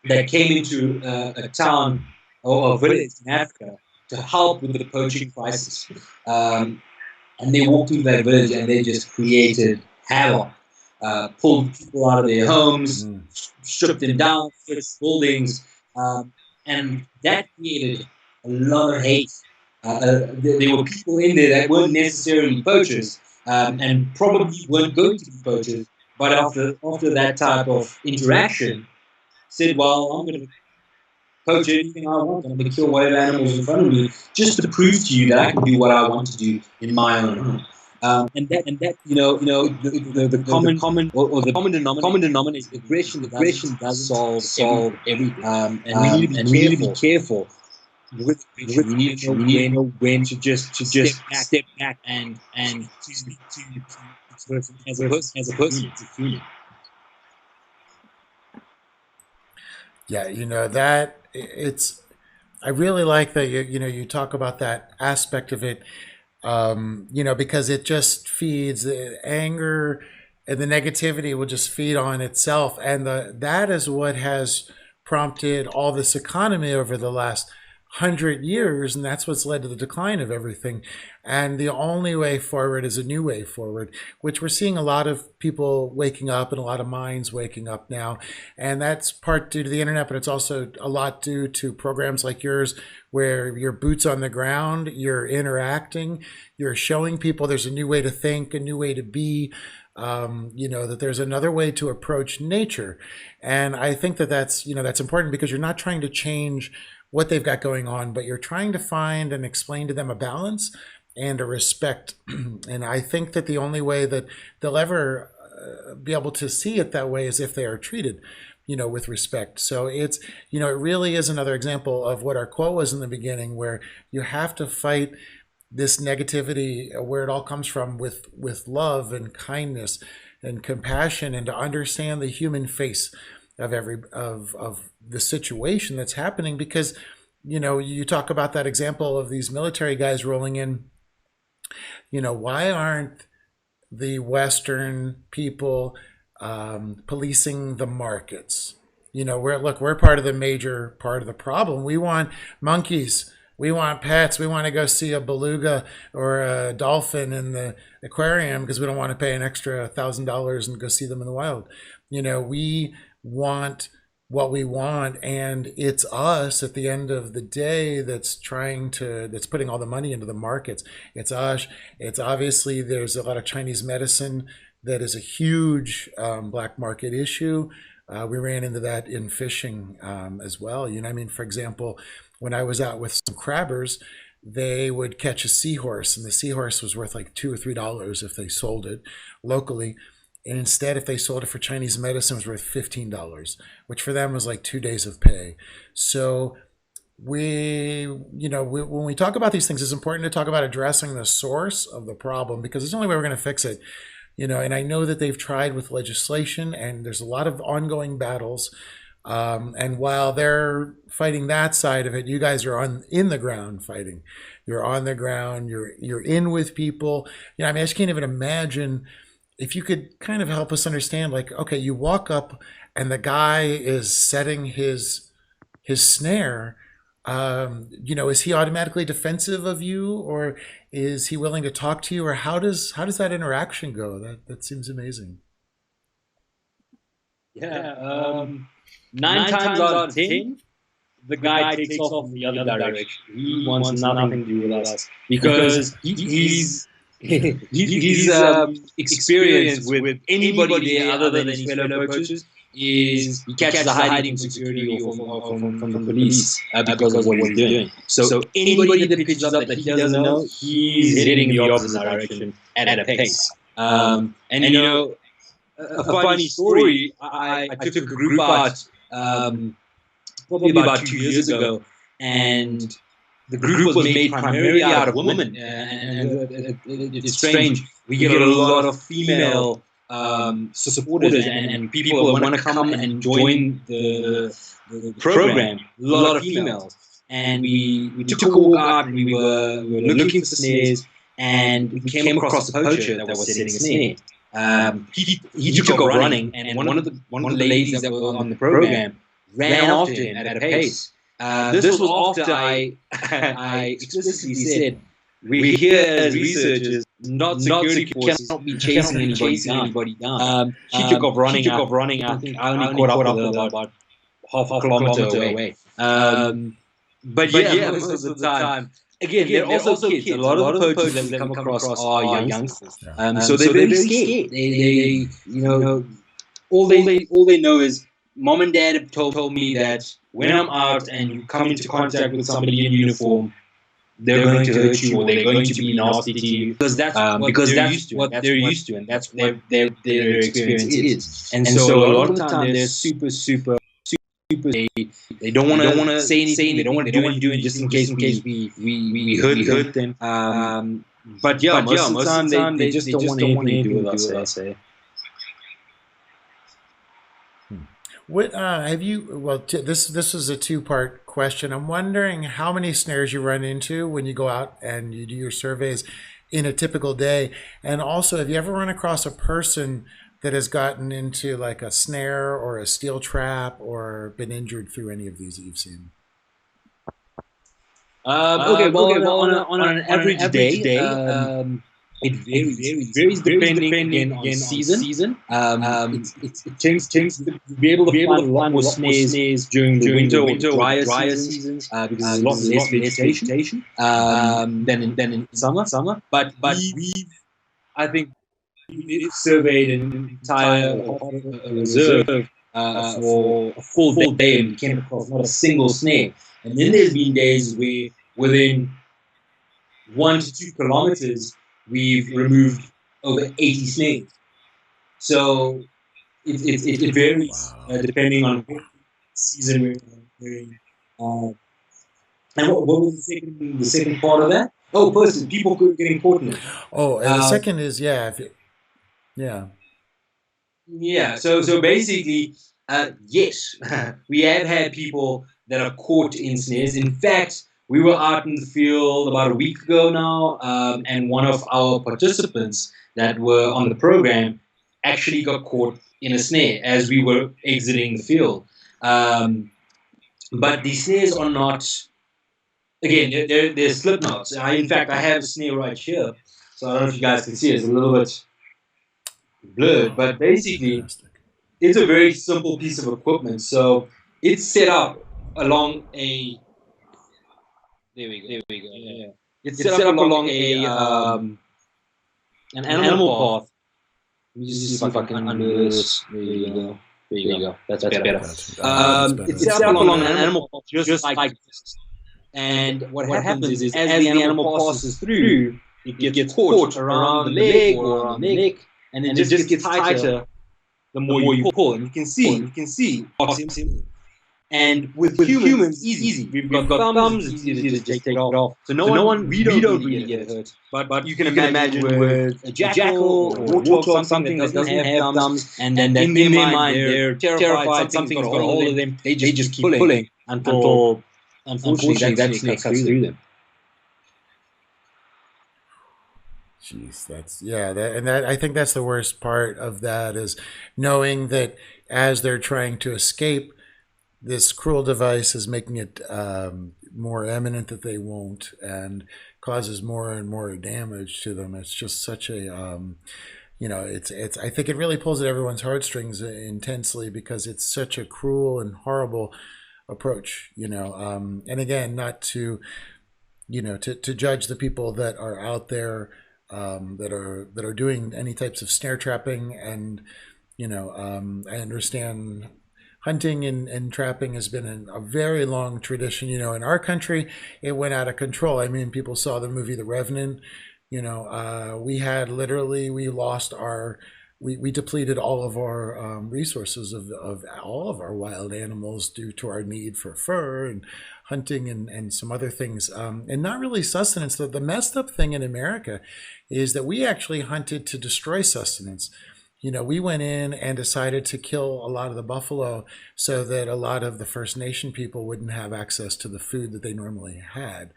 that came into a town or a village in Africa to help with the poaching crisis. And they walked into that village and they just created havoc, pulled people out of their homes, stripped them down, fixed buildings, and that created a lot of hate. There were people in there that weren't necessarily poachers, and probably weren't going to be poachers, but after that type of interaction, said, "Well, I'm going to poach anything I want. I'm going to kill whatever animals in front of me, just to prove to you that I can do what I want to do in my own home." And that the common denominator is aggression. Aggression doesn't solve everything, and we need to be careful. With we need to know when to just step back and to as a person, as a human. Yeah, I really like that you talk about that aspect of it, because it just feeds the anger, and the negativity will just feed on itself, and that is what has prompted all this economy over the last 100 years, and that's what's led to the decline of everything. And the only way forward is a new way forward, which we're seeing a lot of people waking up and a lot of minds waking up now. And that's part due to the internet, but it's also a lot due to programs like yours, where you're boots on the ground, you're interacting, you're showing people there's a new way to think, a new way to be, that there's another way to approach nature. And I think that's important, because you're not trying to change what they've got going on, but you're trying to find and explain to them a balance and a respect. And I think that the only way that they'll ever be able to see it that way is if they are treated, with respect. So it really is another example of what our quote was in the beginning, where you have to fight this negativity, where it all comes from, with love and kindness and compassion, and to understand the human face of the situation that's happening. Because you talk about that example of these military guys rolling in. Why aren't the Western people policing the markets? We're part of the major part of the problem. We want monkeys, we want pets, we want to go see a beluga or a dolphin in the aquarium, because we don't want to pay an extra $1,000 and go see them in the wild. We want what we want, and it's us at the end of the day that's putting all the money into the markets. It's us. It's obviously, there's a lot of Chinese medicine that is a huge black market issue. We ran into that in fishing as well. For example, when I was out with some crabbers, they would catch a seahorse, and the seahorse was worth like $2 or $3 if they sold it locally. And instead, if they sold it for Chinese medicine, it was worth $15, which for them was like 2 days of pay. So when we talk about these things, it's important to talk about addressing the source of the problem, because it's the only way we're going to fix it. And I know that they've tried with legislation, and there's a lot of ongoing battles. And while they're fighting that side of it, you guys are in the ground fighting. You're on the ground. You're in with people. I just can't even imagine. If you could kind of help us understand, like, okay, you walk up and the guy is setting his snare. Is he automatically defensive of you, or is he willing to talk to you, or how does that interaction go? That seems amazing. Yeah, 9 times out of 10, the guy takes off in the other direction. He wants nothing to do with us, because he's experience with anybody there other than his fellow poachers is he catches a hiding from security or from the police because of what he's doing. So anybody that pitches up that he doesn't know, he's heading in the opposite direction at a pace. A funny story, I took a group out probably about 2 years ago, and the group was made primarily out of women, and it's strange. We get a lot of female supporters and people that want to come and join the the program, a lot of females. And we took a walk out and we were looking for snares, and we came across a poacher that was setting a snare. He took off running, and one of the ladies that were on the program ran after him at a pace. This was after I I explicitly said, we're here as researchers, not security forces. Cannot be chasing anybody down. He took off running. I think I only caught up with her about half a kilometer away. But yeah, most of the time. Again, they're also kids. A lot of the poachers that we come across are youngsters. So they're very scared. They all they know is mom and dad have told me that when I'm out and you come into contact with somebody in uniform, they're going to hurt you or they're going to be nasty to you, because that's what they're used to, and that's what their experience is. And so a lot of the time they're super. They don't want to say anything. They don't want to do anything just in case we hurt them. But most of the time they just don't want anything to do with us. What have you? Well, this is a two-part question. I'm wondering how many snares you run into when you go out and you do your surveys in a typical day, and also have you ever run across a person that has gotten into like a snare or a steel trap or been injured through any of these that you've seen? On an average day, it varies depending on season. It tends to be able to find a lot more snares during the winter or drier seasons because there's a lot less vegetation than in summer. But I think we surveyed an entire reserve for a full day and we came across not a single snare. And then there's been days where within 1 to 2 kilometers we've removed over 80 snares. So it varies depending on what season we're in. And what was the second part of that? Oh, person, people getting caught in it. Oh, and the second is yeah. So basically, yes, we have had people that are caught in snares. In fact, we were out in the field about a week ago now, and one of our participants that were on the program actually got caught in a snare as we were exiting the field. But these snares are not, again, they're slip knots. In fact, I have a snare right here, so I don't know if you guys can see it. It's a little bit blurred, but basically, it's a very simple piece of equipment. So it's set up along a. There we go. Yeah. It's set up along a an animal path. Let me just see if I can undo this. There you go. That's better. It's set up along an animal path, just like this. And what happens is, as the animal passes through, it gets caught around the leg or around the neck, and then it just gets tighter the more you pull. And you can see. And with humans, easy. We've got thumbs, it's easy to just take it off. So we don't really get hurt. But you can imagine with a jackal or a warthog, something that doesn't have thumbs, and then in their mind they're terrified, something's got a hold of them, they just keep pulling until unfortunately that snake cuts through them. Jeez, that I think that's the worst part of that, is knowing that as they're trying to escape, this cruel device is making it more eminent that they won't, and causes more and more damage to them. It's just such a, it's. I think it really pulls at everyone's heartstrings intensely, because it's such a cruel and horrible approach. And again, not to, to judge the people that are out there that are doing any types of snare trapping, and I understand. Hunting and trapping has been a very long tradition. In our country, it went out of control. I mean, people saw the movie The Revenant. We lost we depleted all of our resources of all of our wild animals due to our need for fur and hunting and some other things, and not really sustenance. The messed up thing in America is that we actually hunted to destroy sustenance. we went in and decided to kill a lot of the buffalo so that a lot of the First Nation people wouldn't have access to the food that they normally had.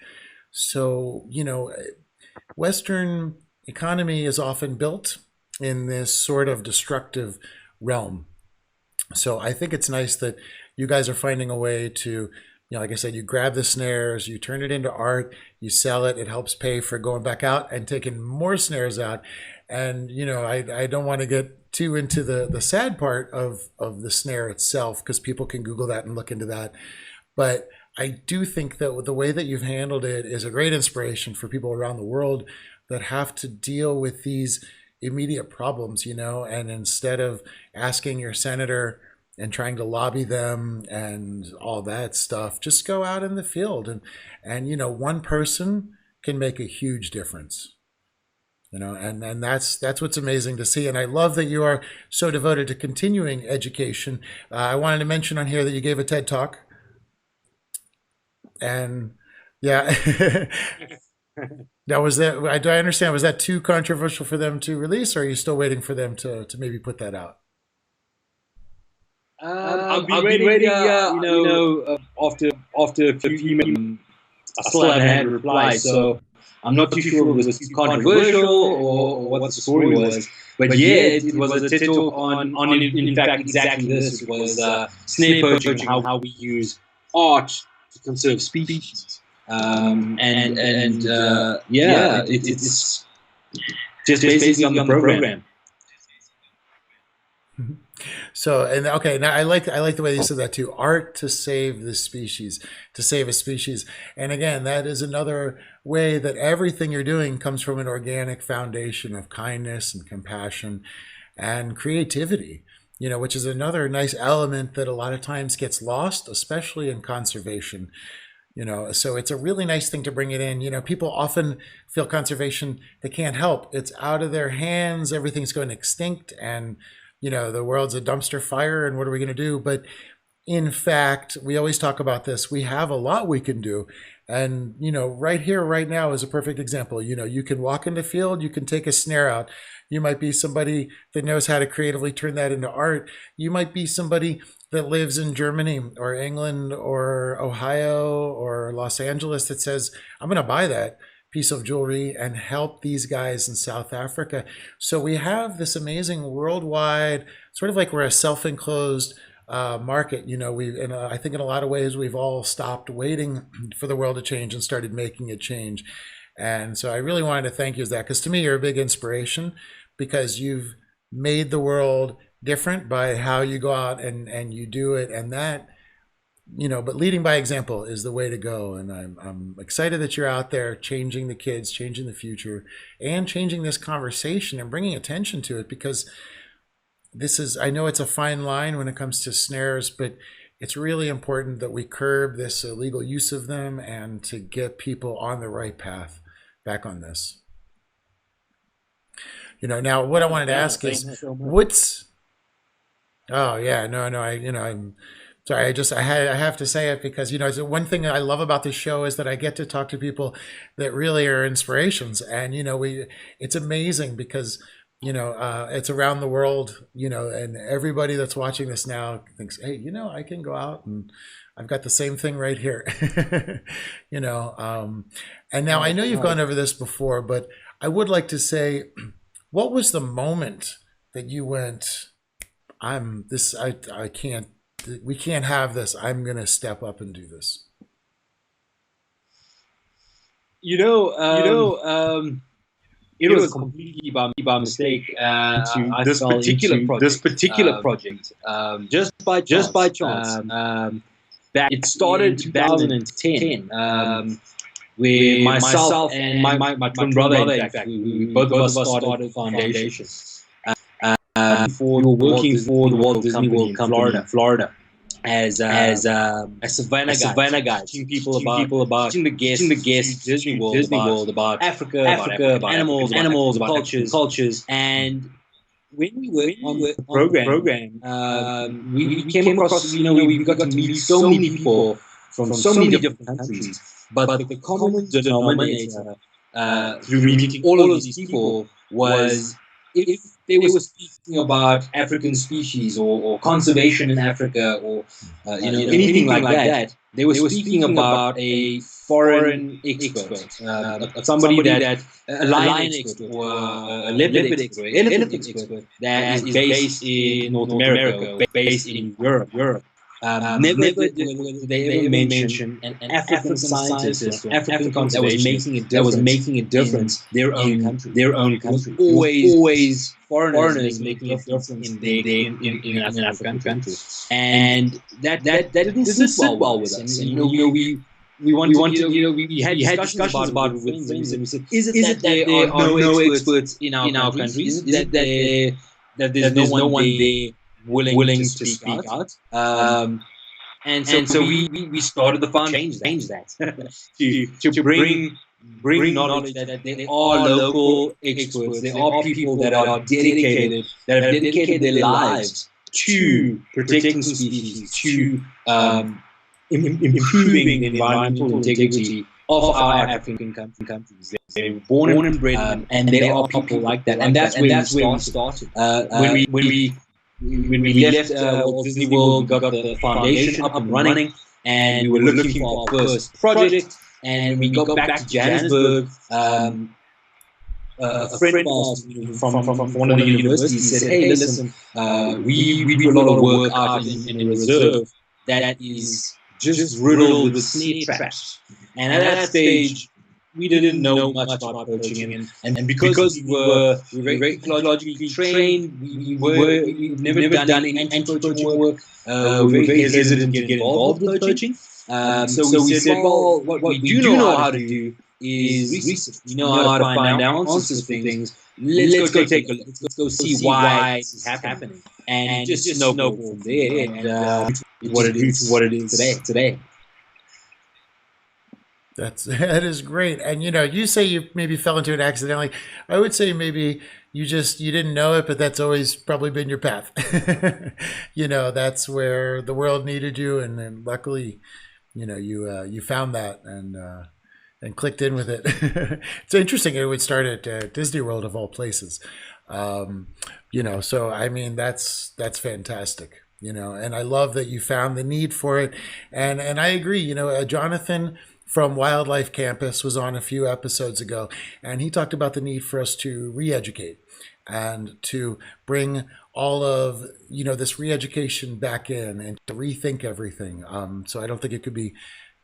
So, Western economy is often built in this sort of destructive realm. So I think it's nice that you guys are finding a way to, like I said, you grab the snares, you turn it into art, you sell it, it helps pay for going back out and taking more snares out. And, I don't want to get too into the sad part of the snare itself, because people can Google that and look into that. But I do think that the way that you've handled it is a great inspiration for people around the world that have to deal with these immediate problems, and instead of asking your senator and trying to lobby them and all that stuff, just go out in the field and one person can make a huge difference. And that's what's amazing to see. And I love that you are so devoted to continuing education. I wanted to mention on here that you gave a TED Talk. And yeah, now do I understand, was that too controversial for them to release, or are you still waiting for them to maybe put that out? I've been waiting, after a few emails, I still haven't had a reply, so I'm not too sure if it was too controversial or what the story was. But yeah, it was a TED Talk on in fact, exactly this. It was snare poaching, how we use art to conserve species. It's just basically on the program. So, and okay, now I like the way you said that too. Art to save the species, to save a species. And again, that is another way that everything you're doing comes from an organic foundation of kindness and compassion and creativity, which is another nice element that a lot of times gets lost, especially in conservation. So it's a really nice thing to bring it in. People often feel conservation, they can't help. It's out of their hands. Everything's going extinct, and the world's a dumpster fire, and what are we going to do? But in fact, we always talk about this. We have a lot we can do. And, right here, right now is a perfect example. You can walk in the field, you can take a snare out. You might be somebody that knows how to creatively turn that into art. You might be somebody that lives in Germany or England or Ohio or Los Angeles that says, I'm going to buy that piece of jewelry and help these guys in South Africa. So we have this amazing worldwide, sort of like we're a self-enclosed market. I think in a lot of ways we've all stopped waiting for the world to change and started making it change. And so I really wanted to thank you for that, because to me you're a big inspiration, because you've made the world different by how you go out and you do it. And that, but leading by example is the way to go. And I'm excited that you're out there changing the kids, changing the future, and changing this conversation and bringing attention to it, because I know it's a fine line when it comes to snares, but it's really important that we curb this illegal use of them and to get people on the right path back on this. Now what I wanted to ask is, I'm sorry. I have to say it because, one thing that I love about this show is that I get to talk to people that really are inspirations. And, it's amazing because, it's around the world, and everybody that's watching this now thinks, hey, I can go out and I've got the same thing right here, and now I know you've gone over this before, but I would like to say, what was the moment that you went, we can't have this. I'm going to step up and do this. It was completely by mistake into this particular project. Just by chance. That it started in 2010. Where myself and my twin brother, in fact, we both of us started foundation. We were working for the Walt Disney World Company in Florida as a Savannah guide, teaching people about teaching the guests Disney World about Africa, about animals, about cultures. And when we were on the program, we came across, we got to meet so many people from so many different countries. But the common denominator through meeting all of these people was if they were speaking about African species or conservation in Africa or anything like that, they were speaking about a foreign expert, somebody that a lion expert or a leopard expert, elephant expert that is based in North America or based in Europe. Never did they ever mention an African scientist or an African conservationist that was making a difference in their own country. It was always foreigners making a difference in an African country, and that didn't sit well with us. And we wanted we had discussions about it with friends, and we said, is it that there are no experts in our countries? Is it that there's no one there willing to speak out? And so we started the fund to change that to bring knowledge that there are local experts, there are people that are dedicated, that have dedicated their lives to protecting species, to improving the environmental integrity of our African countries. They were born and bred, and there are people like that, and that's where we started. When we left Walt Disney World, we got the foundation up and running, and we were looking for our first project. And when we got back to Johannesburg, a friend of ours from one of the universities said, "Hey, listen, we do a lot of work out in a reserve that is just riddled with snare traps." And at that stage, we didn't know much about poaching, and because we were very ecologically trained, we've never done any anti-poaching work. We were very hesitant to get involved with poaching. So we said, well, what we do know how to do is research. We know how to find answers for things. Let's go take a look. Let's go see why it's happening, and just snowball from there, and what it is today. That is great. And you say you maybe fell into it accidentally. I would say maybe you didn't know it, but that's always probably been your path. That's where the world needed you, and then luckily, you found that and clicked in with it. It's interesting. It would start at Disney World of all places. So I mean that's fantastic. And I love that you found the need for it, and I agree. Jonathan from Wildlife Campus was on a few episodes ago, and he talked about the need for us to re-educate and to bring all of this re-education back in and to rethink everything. So I don't think it could be,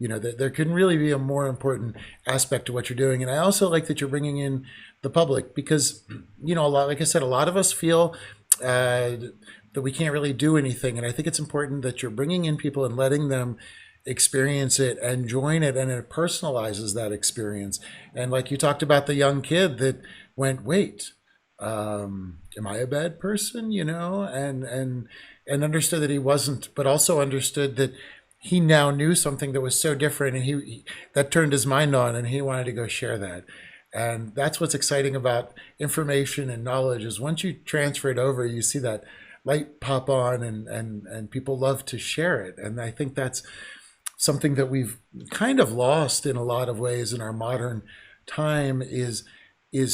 there couldn't really be a more important aspect to what you're doing. And I also like that you're bringing in the public because, like I said, a lot of us feel that we can't really do anything. And I think it's important that you're bringing in people and letting them experience it and join it, and it personalizes that experience. And like you talked about the young kid that went, wait, am I a bad person? And understood that he wasn't, but also understood that he now knew something that was so different, and he that turned his mind on, and he wanted to go share that. And that's what's exciting about information and knowledge is once you transfer it over, you see that light pop on, and people love to share it. And I think that's something that we've kind of lost in a lot of ways in our modern time is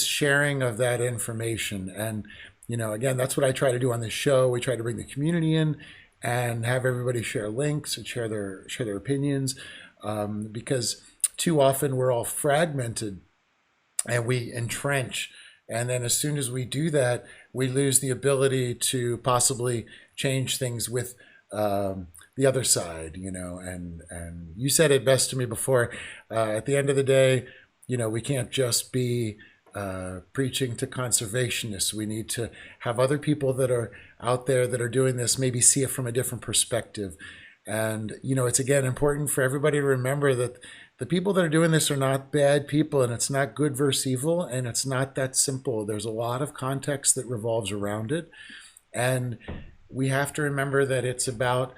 sharing of that information. And again, that's what I try to do on this show. We try to bring the community in and have everybody share links and share their opinions, because too often we're all fragmented and we entrench. And then as soon as we do that, we lose the ability to possibly change things with the other side, and you said it best to me before. At the end of the day, we can't just be preaching to conservationists. We need to have other people that are out there that are doing this, maybe see it from a different perspective. And, it's again important for everybody to remember that the people that are doing this are not bad people, and it's not good versus evil, and it's not that simple. There's a lot of context that revolves around it. And we have to remember that it's about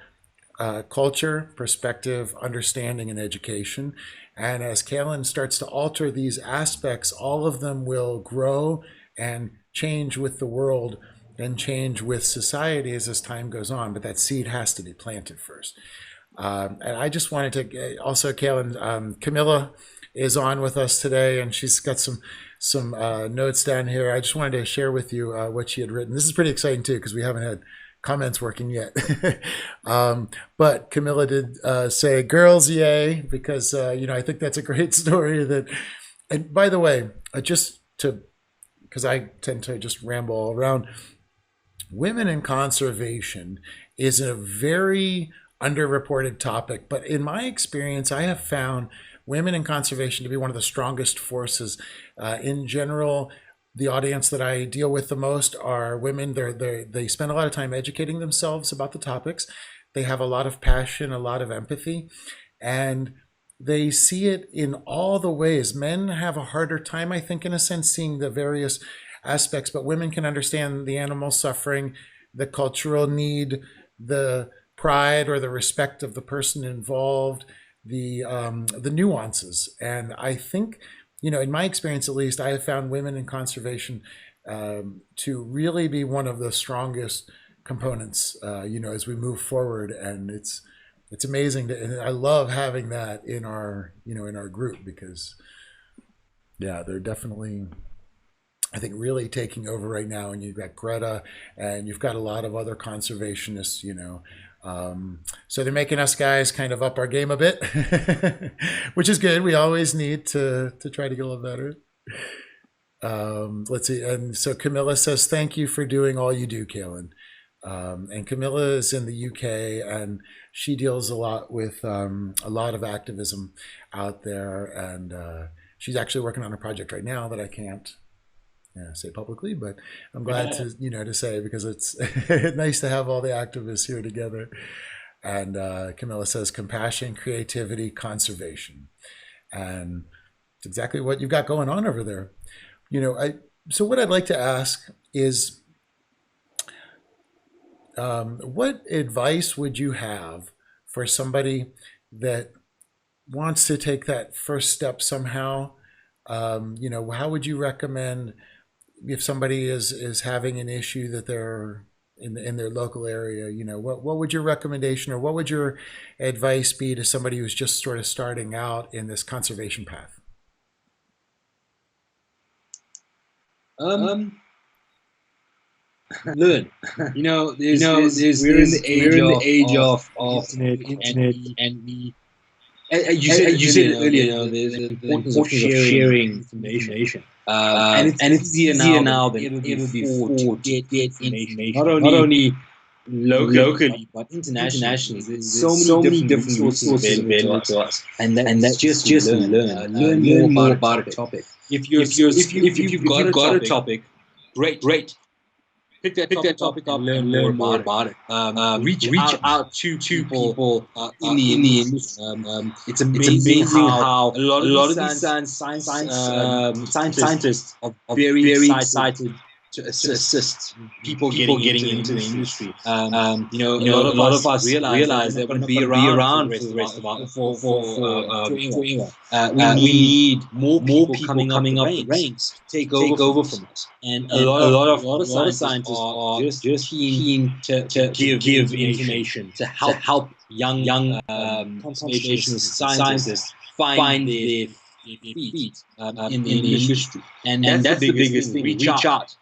culture, perspective, understanding, and education. And as Kailen starts to alter these aspects, all of them will grow and change with the world and change with society as time goes on. But that seed has to be planted first. And I just wanted to also, Kailen, Camilla is on with us today, and she's got some some notes down here. I just wanted to share with you what she had written. This is pretty exciting too because we haven't had comments working yet. But Camilla did say, "Girls, yay!" Because I think that's a great story. And by the way, because I tend to just ramble all around. Women in conservation is a very underreported topic, but in my experience, I have found women in conservation to be one of the strongest forces. In general, the audience that I deal with the most are women. They spend a lot of time educating themselves about the topics. They have a lot of passion, a lot of empathy, and they see it in all the ways. Men have a harder time, I think, in a sense, seeing the various aspects, but women can understand the animal suffering, the cultural need, the pride or the respect of the person involved, the nuances. And I think, in my experience at least, I have found women in conservation to really be one of the strongest components, as we move forward. And it's amazing and I love having that in our group because, yeah, they're definitely, I think, really taking over right now. And you've got Greta and you've got a lot of other conservationists, so they're making us guys kind of up our game a bit, which is good. We always need to try to get a little better. Let's see. And so Camilla says, "Thank you for doing all you do, Kailen." And Camilla is in the UK and she deals a lot with a lot of activism out there. And she's actually working on a project right now that I can't say publicly, but I'm glad to say, because it's nice to have all the activists here together. And Camilla says, "Compassion, creativity, conservation," and it's exactly what you've got going on over there. So what I'd like to ask is, what advice would you have for somebody that wants to take that first step somehow? How would you recommend, if somebody is having an issue that they're in their local area, what would your recommendation or what would your advice be to somebody who's just sort of starting out in this conservation path? Learn. We're in the age of internet, and you said it earlier. There's the importance of sharing information. And it's easier now than ever before to get information, not only locally but internationally. There's so many different resources available to us, and that's just learn more about a topic. If you've got a topic, great. Pick that topic up and learn more about it. Reach out to people in the industry. It's amazing how a lot of these scientists are very excited to assist people getting into the industry. A lot of us realize that we're going to be around for the rest of our forever. We need more people coming up the ranks to take over from us. And a lot of scientists are just keen to give information to help young conservationist scientists find their feet in the industry. And that's the biggest thing. Reach out.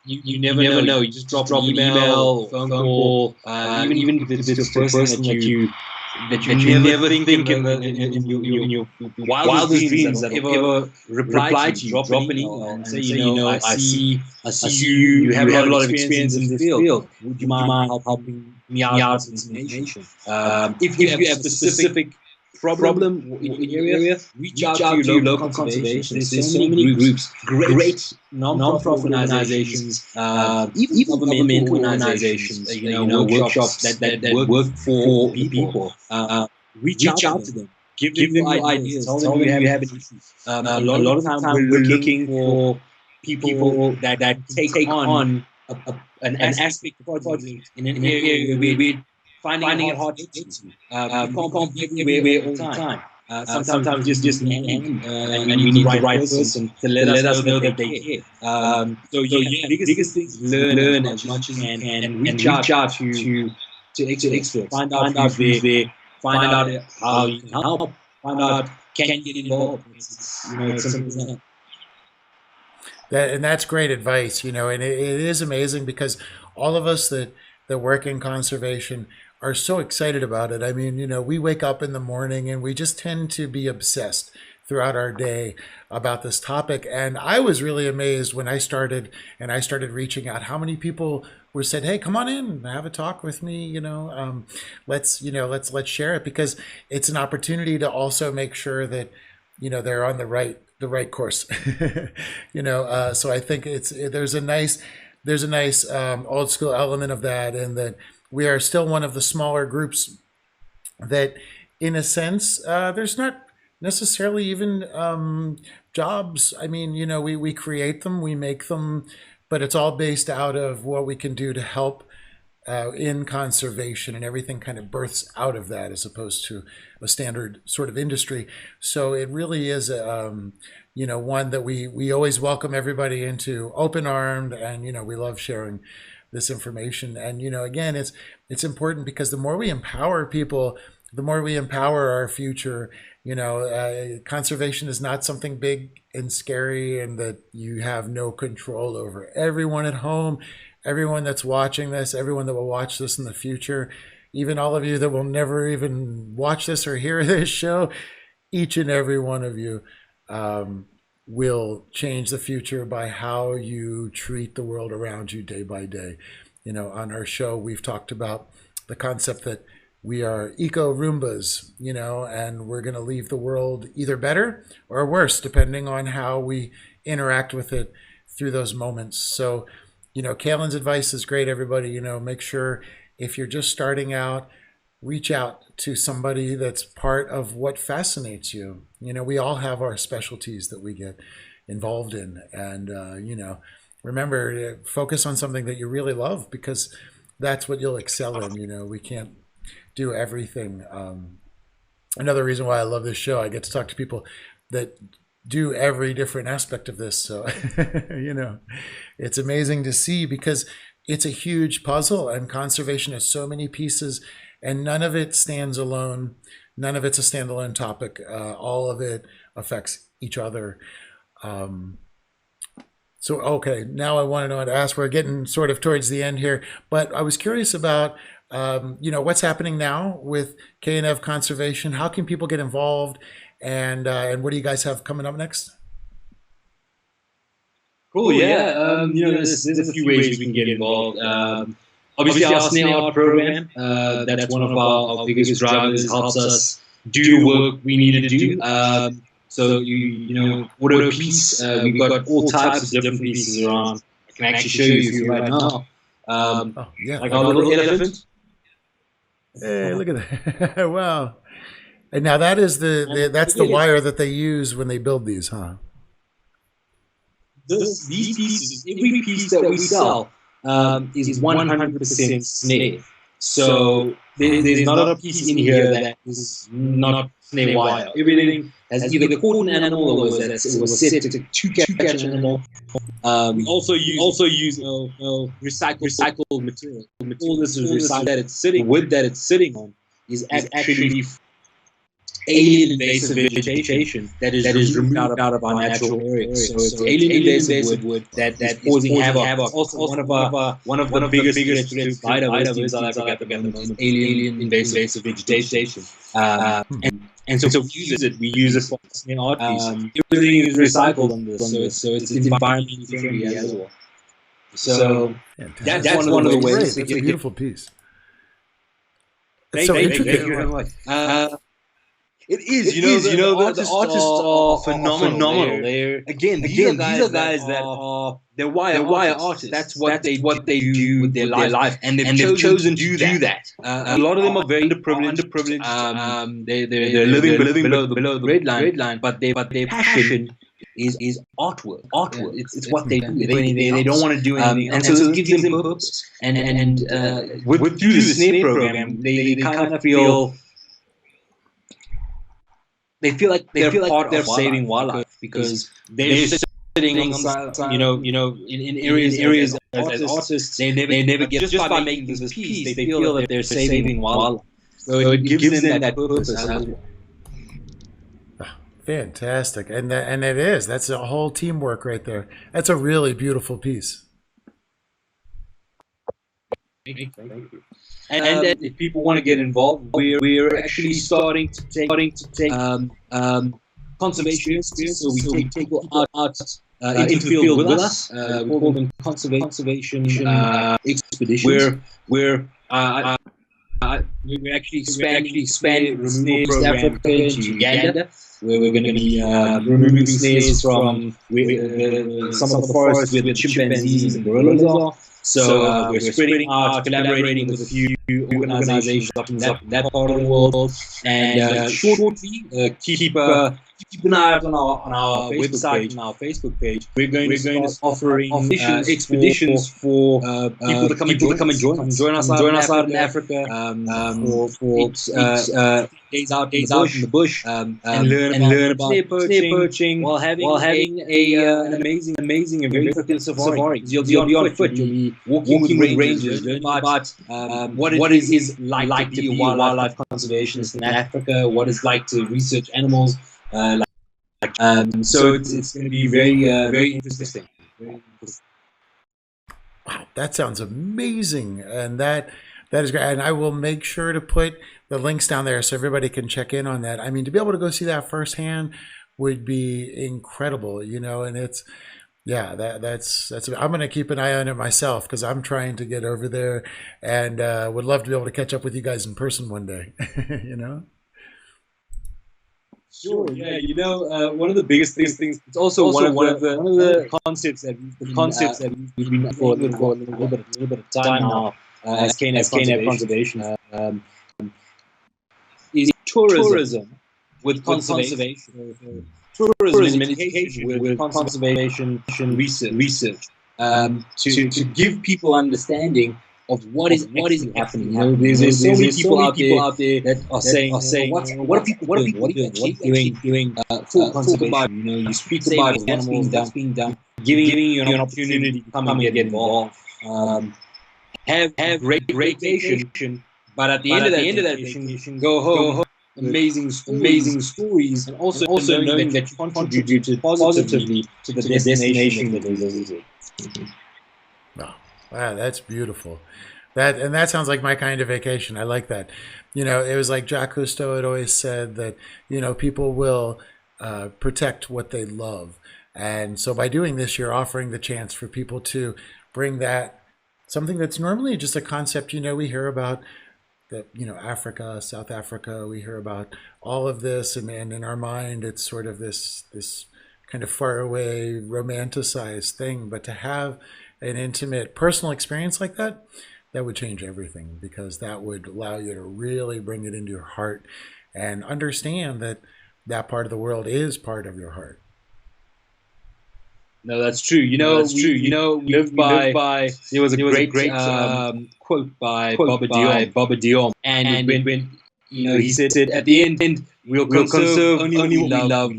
You never know. You just drop an email, phone call, even if it's just a person that you never think in your wildest dreams that ever reply to you. Drop an email and say, I see you have a lot of experience in this field. Would you mind helping me out with this information? If you have a specific problem in your area, reach out to your local conservation. There's so many groups, great non-profit organizations, even government organizations, workshops that work for people. Reach out to them. Give them your ideas. Tell them you have issues. A lot of time we're looking for people that take on an aspect of project in an area where we're finding it hard to get to. You can't be everywhere all the time. Sometimes just and we need the right person to let us know that they care. So biggest thing is learn as much as you can and reach out to experts. Find out who's there. Find out how you can help. Find out can you get involved. It's simple as that. And that's great advice, you know, and it is amazing because all of us that work in conservation are so excited about it. I mean, you know, we wake up in the morning and we just tend to be obsessed throughout our day about this topic. And I was really amazed when I started reaching out, how many people were said, "Hey, come on in, have a talk with me. Let's share it," because it's an opportunity to also make sure that, you know, they're on the right course. So I think there's a nice old school element of that, and that we are still one of the smaller groups that, in a sense, there's not necessarily even jobs. I mean, you know, we create them, we make them, but it's all based out of what we can do to help in conservation, and everything kind of births out of that as opposed to a standard sort of industry. So it really is one that we always welcome everybody into open armed, and, you know, we love sharing this information. And, you know, again, it's important because the more we empower people, the more we empower our future. You know, conservation is not something big and scary and that you have no control over. Everyone at home, everyone that's watching this, everyone that will watch this in the future, even all of you that will never even watch this or hear this show, each and every one of you will change the future by how you treat the world around you day by day. You know, on our show, we've talked about the concept that we are eco Roombas, you know, and we're going to leave the world either better or worse, depending on how we interact with it through those moments. So, you know, Kailen's advice is great, everybody. You know, make sure if you're just starting out, reach out to somebody that's part of what fascinates you. You know, we all have our specialties that we get involved in. And, remember to focus on something that you really love, because that's what you'll excel in. You know, we can't do everything. Another reason why I love this show, I get to talk to people that do every different aspect of this. So, it's amazing to see, because it's a huge puzzle, and conservation has so many pieces, and none of it stands alone. None of it's a standalone topic. All of it affects each other. Okay, now I want to ask, we're getting sort of towards the end here, but I was curious about, what's happening now with K&F Conservation. How can people get involved, and what do you guys have coming up next? Cool, yeah. There's a few ways we can get involved. Obviously, our Snare program, that's one of our biggest drivers, helps us do the work we needed to do. So, order a piece. We've got all types of different pieces around. I can actually show you right now. Like our little elephant. Hey, look at that. Wow. And now that is that's the wire that they use when they build these, huh? These pieces, every piece that we sell is 100% snare. So there's not a piece in here that is not snare wire. Everything has either caught an animal or was set to catch an animal. We also use recycled material. All this is recycled. The wood that it's sitting on is actually alien invasive vegetation that is removed out of our natural areas. So it's alien invasive wood that is causing havoc. Also, one of the biggest threats to biodiversity in South Africa is alien invasive vegetation. And so we use it for snare art pieces. Everything is recycled on this, so it's environmentally friendly as well. So that's one of the ways. It's a beautiful piece. Thank you very much. It is, the artists are phenomenal. These are guys that are they're wire artists. That's what they do with their life, and they've chosen to do that. A lot of them are very underprivileged. They're living below the red line, but their passion is artwork. It's what they do. They don't want to do anything, and so it gives them purpose. And through the Snare program, they kind of feel. They feel like they're part of saving wildlife, because they're sitting on, in areas as artists. They never get just by making this piece. They feel that they're saving wildlife. So it gives them that purpose. Fantastic. And it is. That's a whole teamwork right there. That's a really beautiful piece. Thank you. And if people want to get involved, we're actually starting to take conservation experience. So we take people out into the field with us. We call them conservation expeditions. We're actually expanding the removal program to Uganda, where we're going to be removing snares from some of the forests where the chimpanzees and gorillas are. So we're spreading out, collaborating with a few organizations up in that part of the world, and shortly keep an eye out on our website and our Facebook page. We're going to start offering expeditions for people to come and join us out in Africa for days out in the bush and learn about snare poaching while having an amazing and very difficult safari. You'll be on foot. You'll be walking with rangers, learning about what it is like to be a wildlife conservationist in Africa, what it's like to research animals. So it's going to be very interesting. Wow, that sounds amazing, and that is great. And I will make sure to put the links down there so everybody can check in on that. I mean, to be able to go see that firsthand would be incredible, you know. And it's that's. I'm going to keep an eye on it myself because I'm trying to get over there, and would love to be able to catch up with you guys in person one day. You know. Sure. Yeah. You know, one of the biggest things. It's also one of the concepts that we've been for a little bit of time now as KNF conservation is tourism with conservation. Tourism and education with conservation research to give people understanding of what is happening. You know, there's so many people out there that are saying what are people doing for conservation? You know, you speak about what's being done, giving you an opportunity to come and get involved. Have great vacation, but at the end of that vacation, go home. Amazing stories, and also knowing that you contributed positively to the destination that you visited. Wow, that's beautiful. That sounds like my kind of vacation. I like that. You know, it was like Jacques Cousteau had always said that, you know, people will protect what they love. And so by doing this, you're offering the chance for people to bring that, something that's normally just a concept, you know, we hear about that, you know, Africa, South Africa, we hear about all of this, and in our mind, it's sort of this kind of faraway, romanticized thing. But to have an intimate, personal experience like that, that would change everything, because that would allow you to really bring it into your heart and understand that that part of the world is part of your heart. No, that's true. You know, we live by. There was a great quote by Baba Diom, and when you know, he said at the end, we'll conserve only what we love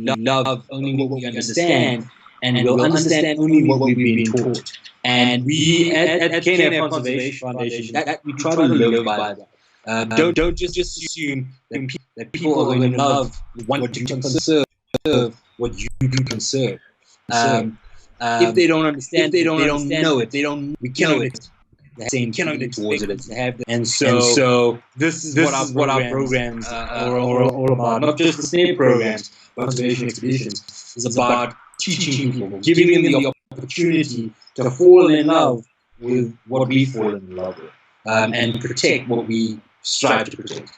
only what we understand, and we'll understand only what we've been taught. And we at KNF Conservation Foundation, that we try to live by that. Don't just assume that people are going to love what you conserve, what you can conserve. If they don't understand, if they don't know it, we cannot expect towards it. And so this is what our programs are all about. Not just the snare programs, but conservation expeditions is about teaching people, giving them the opportunity to fall in love with what we fall in love with, and protect what we strive to protect.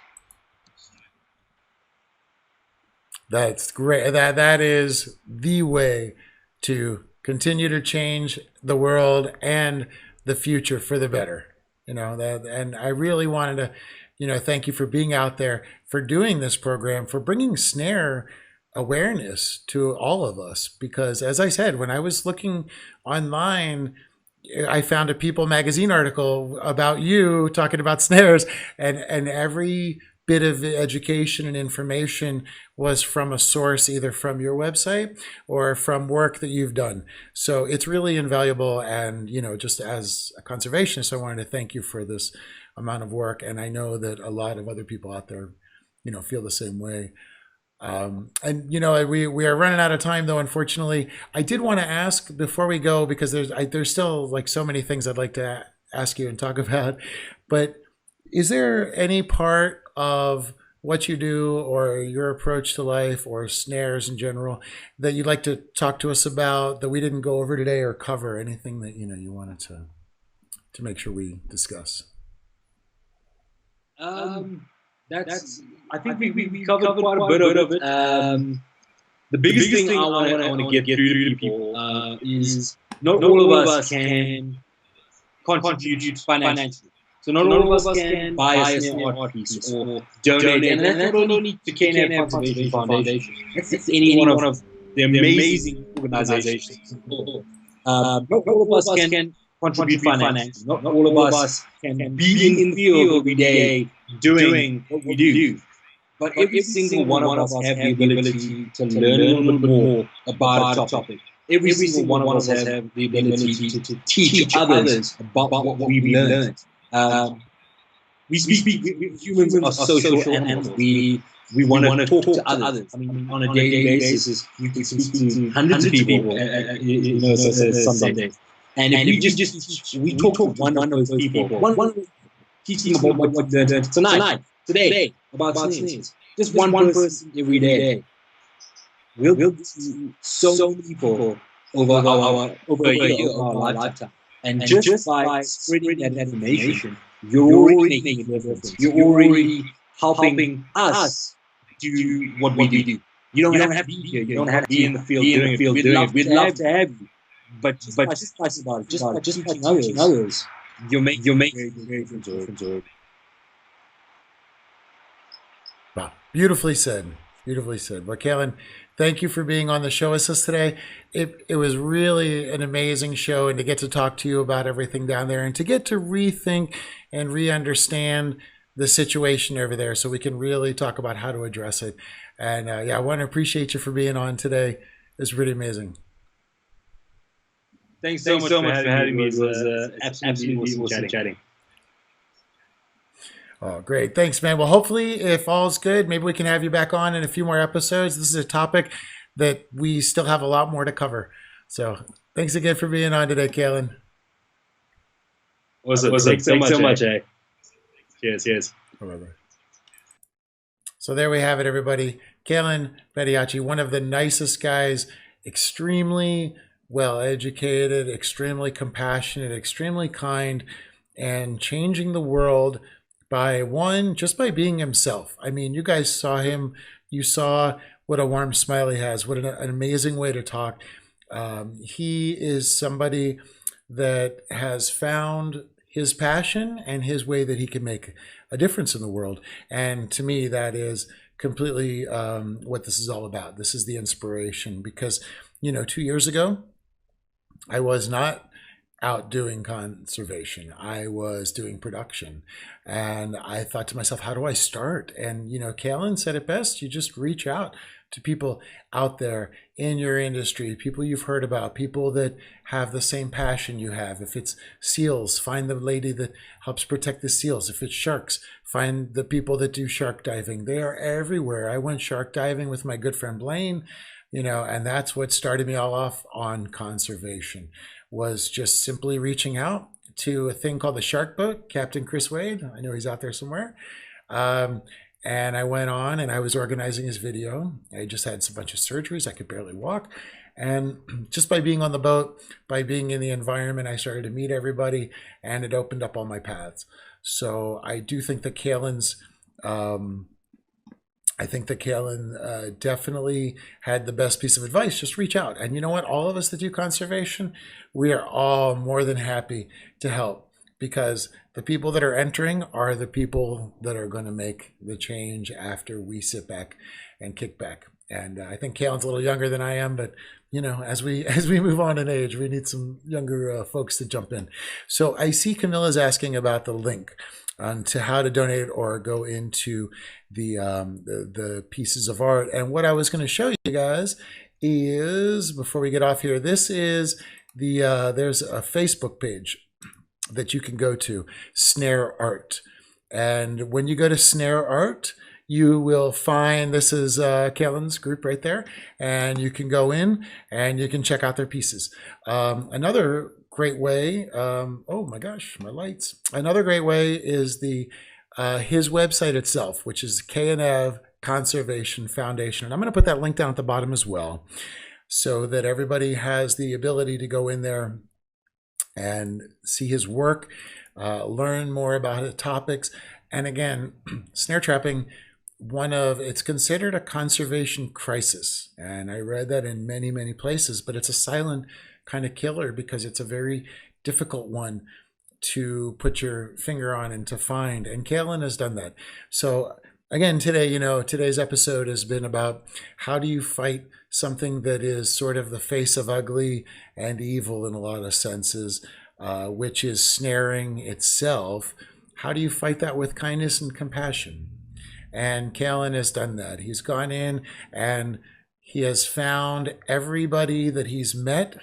That's great. That is the way to continue to change the world and the future for the better. You know, that, and I really wanted to, you know, thank you for being out there, for doing this program, for bringing snare awareness to all of us. Because as I said, when I was looking online, I found a People magazine article about you talking about snares, and every bit of education and information was from a source, either from your website or from work that you've done. So it's really invaluable. And, you know, just as a conservationist, I wanted to thank you for this amount of work. And I know that a lot of other people out there, you know, feel the same way. And we are running out of time though. Unfortunately, I did want to ask before we go, because there's still like so many things I'd like to ask you and talk about. But is there any part of what you do or your approach to life or snares in general that you'd like to talk to us about that we didn't go over today, or cover anything that you wanted to make sure we discuss? That's. I think we covered quite a bit of it. The biggest thing I want to get through to people is not all of us can contribute financially. So not all of us can buy a Snare art piece or donate, and that's not only to Kailen Conservation Foundation. That's any one of the amazing organizations. Not all of us can contribute financially. Not all of us can be in the field every day doing what we do. But every single one of us have the ability to learn a little bit more about a topic. Every single one of us have the ability to teach others about what we've learned. Humans are social animals. We want to talk to others. I mean, on a daily basis, we can speak to hundreds of people. Some days. And if we talk to one of those people, teach them about what we learned today, about snares. Just one person every day. We'll see so many people over a year, over our lifetime. And just by spreading that information, you're already making a difference. You're already helping us do what we do. You don't have to be here. You don't have to be in the field doing it. We'd love to have you. But just by teaching others, you're making very difference. Wow. Beautifully said. Beautifully said. Well, Kailen, thank you for being on the show with us today. It was really an amazing show, and to get to talk to you about everything down there and to get to rethink and re-understand the situation over there so we can really talk about how to address it. And I want to appreciate you for being on today. It's really amazing. Thanks so much for having me. It was absolutely awesome chatting. Oh, great. Thanks, man. Well, hopefully, if all's good, maybe we can have you back on in a few more episodes. This is a topic that we still have a lot more to cover. So thanks again for being on today, Kailen. Awesome. Thanks so much, eh? Cheers. Bye-bye. So there we have it, everybody. Kailen Padayachee, one of the nicest guys, extremely well-educated, extremely compassionate, extremely kind, and changing the world just by being himself. I mean, you guys saw him. You saw what a warm smile he has, what an amazing way to talk. He is somebody that has found his passion and his way that he can make a difference in the world. And to me, that is completely what this is all about. This is the inspiration, because, 2 years ago, I was not out doing conservation. I was doing production. And I thought to myself, how do I start? And, Kailen said it best. You just reach out to people out there in your industry, people you've heard about, people that have the same passion you have. If it's seals, find the lady that helps protect the seals. If it's sharks, find the people that do shark diving. They are everywhere. I went shark diving with my good friend Blaine, and that's what started me all off on conservation, was just simply reaching out to a thing called the Shark Boat, Captain Chris Wade. I know he's out there somewhere. And I went on and I was organizing his video. I just had a bunch of surgeries. I could barely walk. And just by being on the boat, by being in the environment, I started to meet everybody, and it opened up all my paths. So I do think that Kailen definitely had the best piece of advice. Just reach out. And you know what? All of us that do conservation, we are all more than happy to help, because the people that are entering are the people that are going to make the change after we sit back and kick back. And I think Kailen's a little younger than I am, but as we move on in age, we need some younger folks to jump in. So I see Camilla's asking about the link to how to donate or go into the pieces of art. And what I was going to show you guys is, before we get off here, this is there's a Facebook page that you can go to, Snare Art. And when you go to Snare Art, you will find this is Kailen's group right there, and you can go in and you can check out their pieces. Another great way, oh my gosh, my lights. Another great way is the his website itself, which is KNF Conservation Foundation. And I'm going to put that link down at the bottom as well, so that everybody has the ability to go in there and see his work, learn more about his topics. And again, snare trapping, it's considered a conservation crisis. And I read that in many, many places, but it's a silent kind of killer because it's a very difficult one to put your finger on and to find. And Kailen has done that. So again, today, today's episode has been about how do you fight something that is sort of the face of ugly and evil in a lot of senses, which is snaring itself. How do you fight that with kindness and compassion? And Kailen has done that. He's gone in and he has found everybody that he's met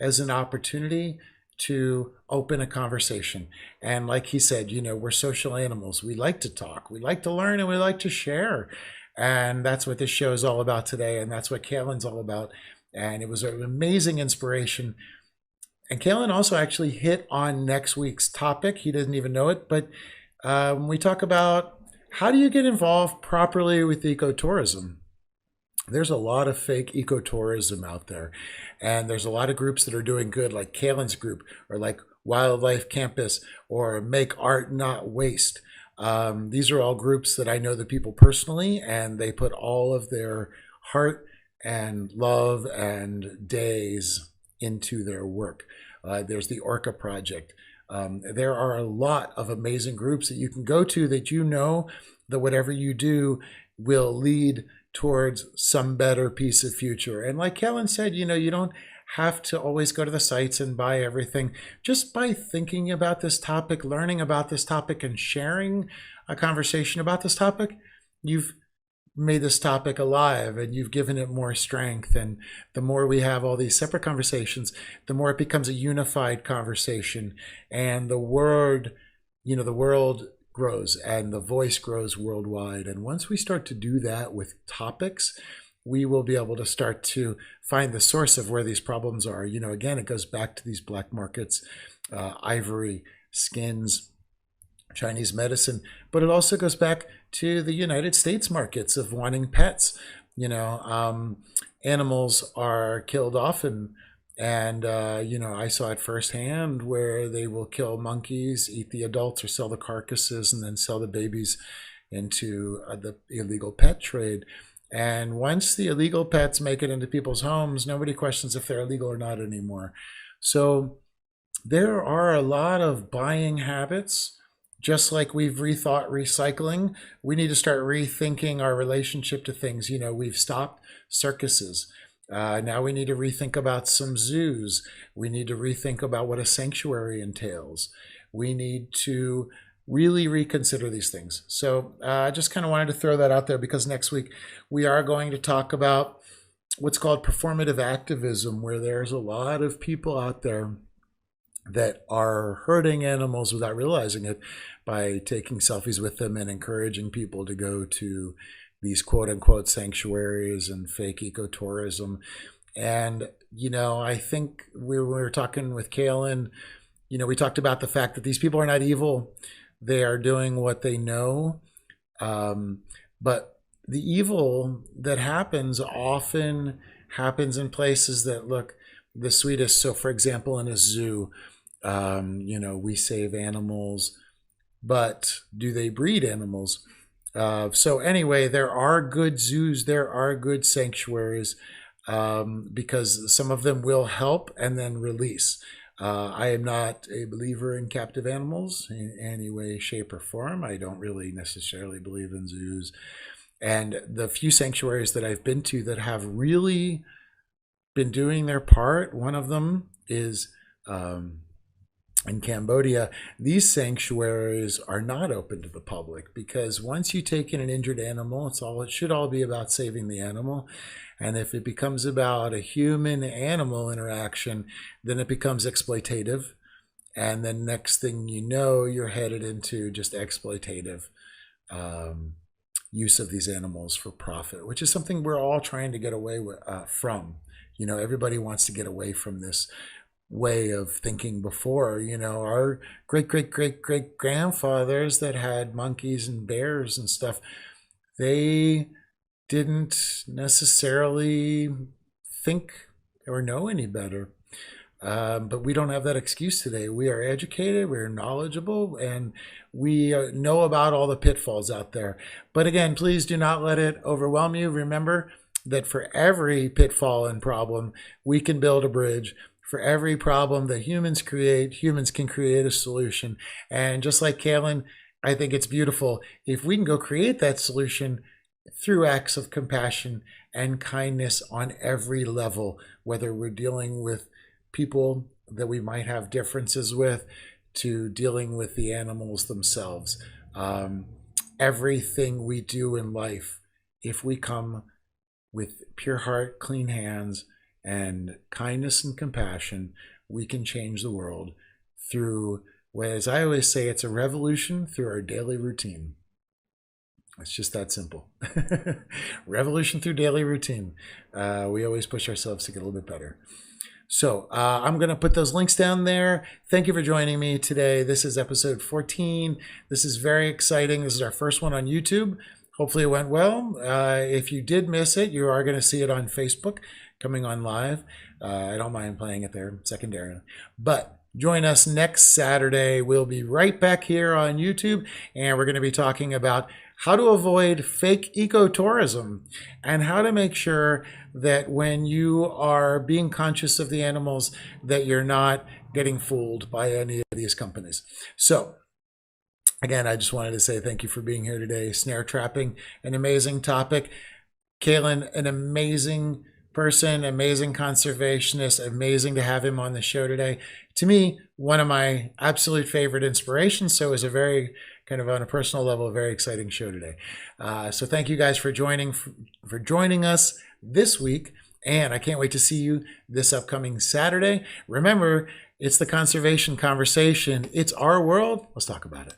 as an opportunity to open a conversation. And like he said, we're social animals. We like to talk, we like to learn, and we like to share. And that's what this show is all about today. And that's what Kailen's all about. And it was an amazing inspiration. And Kailen also actually hit on next week's topic. He doesn't even know it, but we talk about how do you get involved properly with ecotourism. There's a lot of fake ecotourism out there. And there's a lot of groups that are doing good, like Kailen's group, or like Wildlife Campus, or Make Art Not Waste. These are all groups that I know the people personally, and they put all of their heart and love and days into their work. There's the Orca Project. There are a lot of amazing groups that you can go to that that whatever you do will lead towards some better piece of future. And like Kailen said, you don't have to always go to the sites and buy everything. Just by thinking about this topic, learning about this topic, and sharing a conversation about this topic, you've made this topic alive and you've given it more strength. And the more we have all these separate conversations, the more it becomes a unified conversation, and the world grows and the voice grows worldwide. And once we start to do that with topics, we will be able to start to find the source of where these problems are. Again, it goes back to these black markets, ivory, skins, Chinese medicine, but it also goes back to the United States markets of wanting pets. Animals are killed often. And, I saw it firsthand where they will kill monkeys, eat the adults, or sell the carcasses, and then sell the babies into the illegal pet trade. And once the illegal pets make it into people's homes, nobody questions if they're illegal or not anymore. So there are a lot of buying habits. Just like we've rethought recycling, we need to start rethinking our relationship to things. We've stopped circuses. Now we need to rethink about some zoos. We need to rethink about what a sanctuary entails. We need to really reconsider these things. So I just kind of wanted to throw that out there because next week we are going to talk about what's called performative activism, where there's a lot of people out there that are hurting animals without realizing it by taking selfies with them and encouraging people to go to these quote unquote sanctuaries and fake ecotourism. And, I think we were talking with Kailen, we talked about the fact that these people are not evil. They are doing what they know. But the evil that happens often happens in places that look the sweetest. So for example, in a zoo, we save animals, but do they breed animals? So anyway, there are good zoos, there are good sanctuaries, because some of them will help and then release. I am not a believer in captive animals in any way, shape, or form. I don't really necessarily believe in zoos. And the few sanctuaries that I've been to that have really been doing their part, one of them is in Cambodia. These sanctuaries are not open to the public because once you take in an injured animal, it should all be about saving the animal. And if it becomes about a human-animal interaction, then it becomes exploitative. And then next thing you know, you're headed into just exploitative use of these animals for profit, which is something we're all trying to get away from. Everybody wants to get away from this way of thinking before. Our great grandfathers that had monkeys and bears and stuff, they didn't necessarily think or know any better. But we don't have that excuse today. We are educated, we're knowledgeable, and we know about all the pitfalls out there. But again, please do not let it overwhelm you. Remember that for every pitfall and problem, we can build a bridge. For every problem that humans create, humans can create a solution. And just like Kailen, I think it's beautiful if we can go create that solution through acts of compassion and kindness on every level, whether we're dealing with people that we might have differences with, to dealing with the animals themselves. Everything we do in life, if we come with pure heart, clean hands, and kindness and compassion, we can change the world through, as I always say, it's a revolution through our daily routine. It's just that simple. Revolution through daily routine. We always push ourselves to get a little bit better. So I'm going to put those links down there. Thank you for joining me today. This is episode 14. This is very exciting. This is our first one on YouTube. Hopefully it went well. If you did miss it, you are going to see it on Facebook coming on live. I don't mind playing it there secondarily. But join us next Saturday. We'll be right back here on YouTube, and we're going to be talking about how to avoid fake ecotourism and how to make sure that when you are being conscious of the animals, that you're not getting fooled by any of these companies. So again, I just wanted to say thank you for being here today. Snare trapping, an amazing topic. Kailen, an amazing person, amazing conservationist, amazing to have him on the show today. To me, one of my absolute favorite inspirations. So it was a very kind of on a personal level, a very exciting show today. So thank you guys for joining us this week. And I can't wait to see you this upcoming Saturday. Remember, it's the conservation conversation. It's our world. Let's talk about it.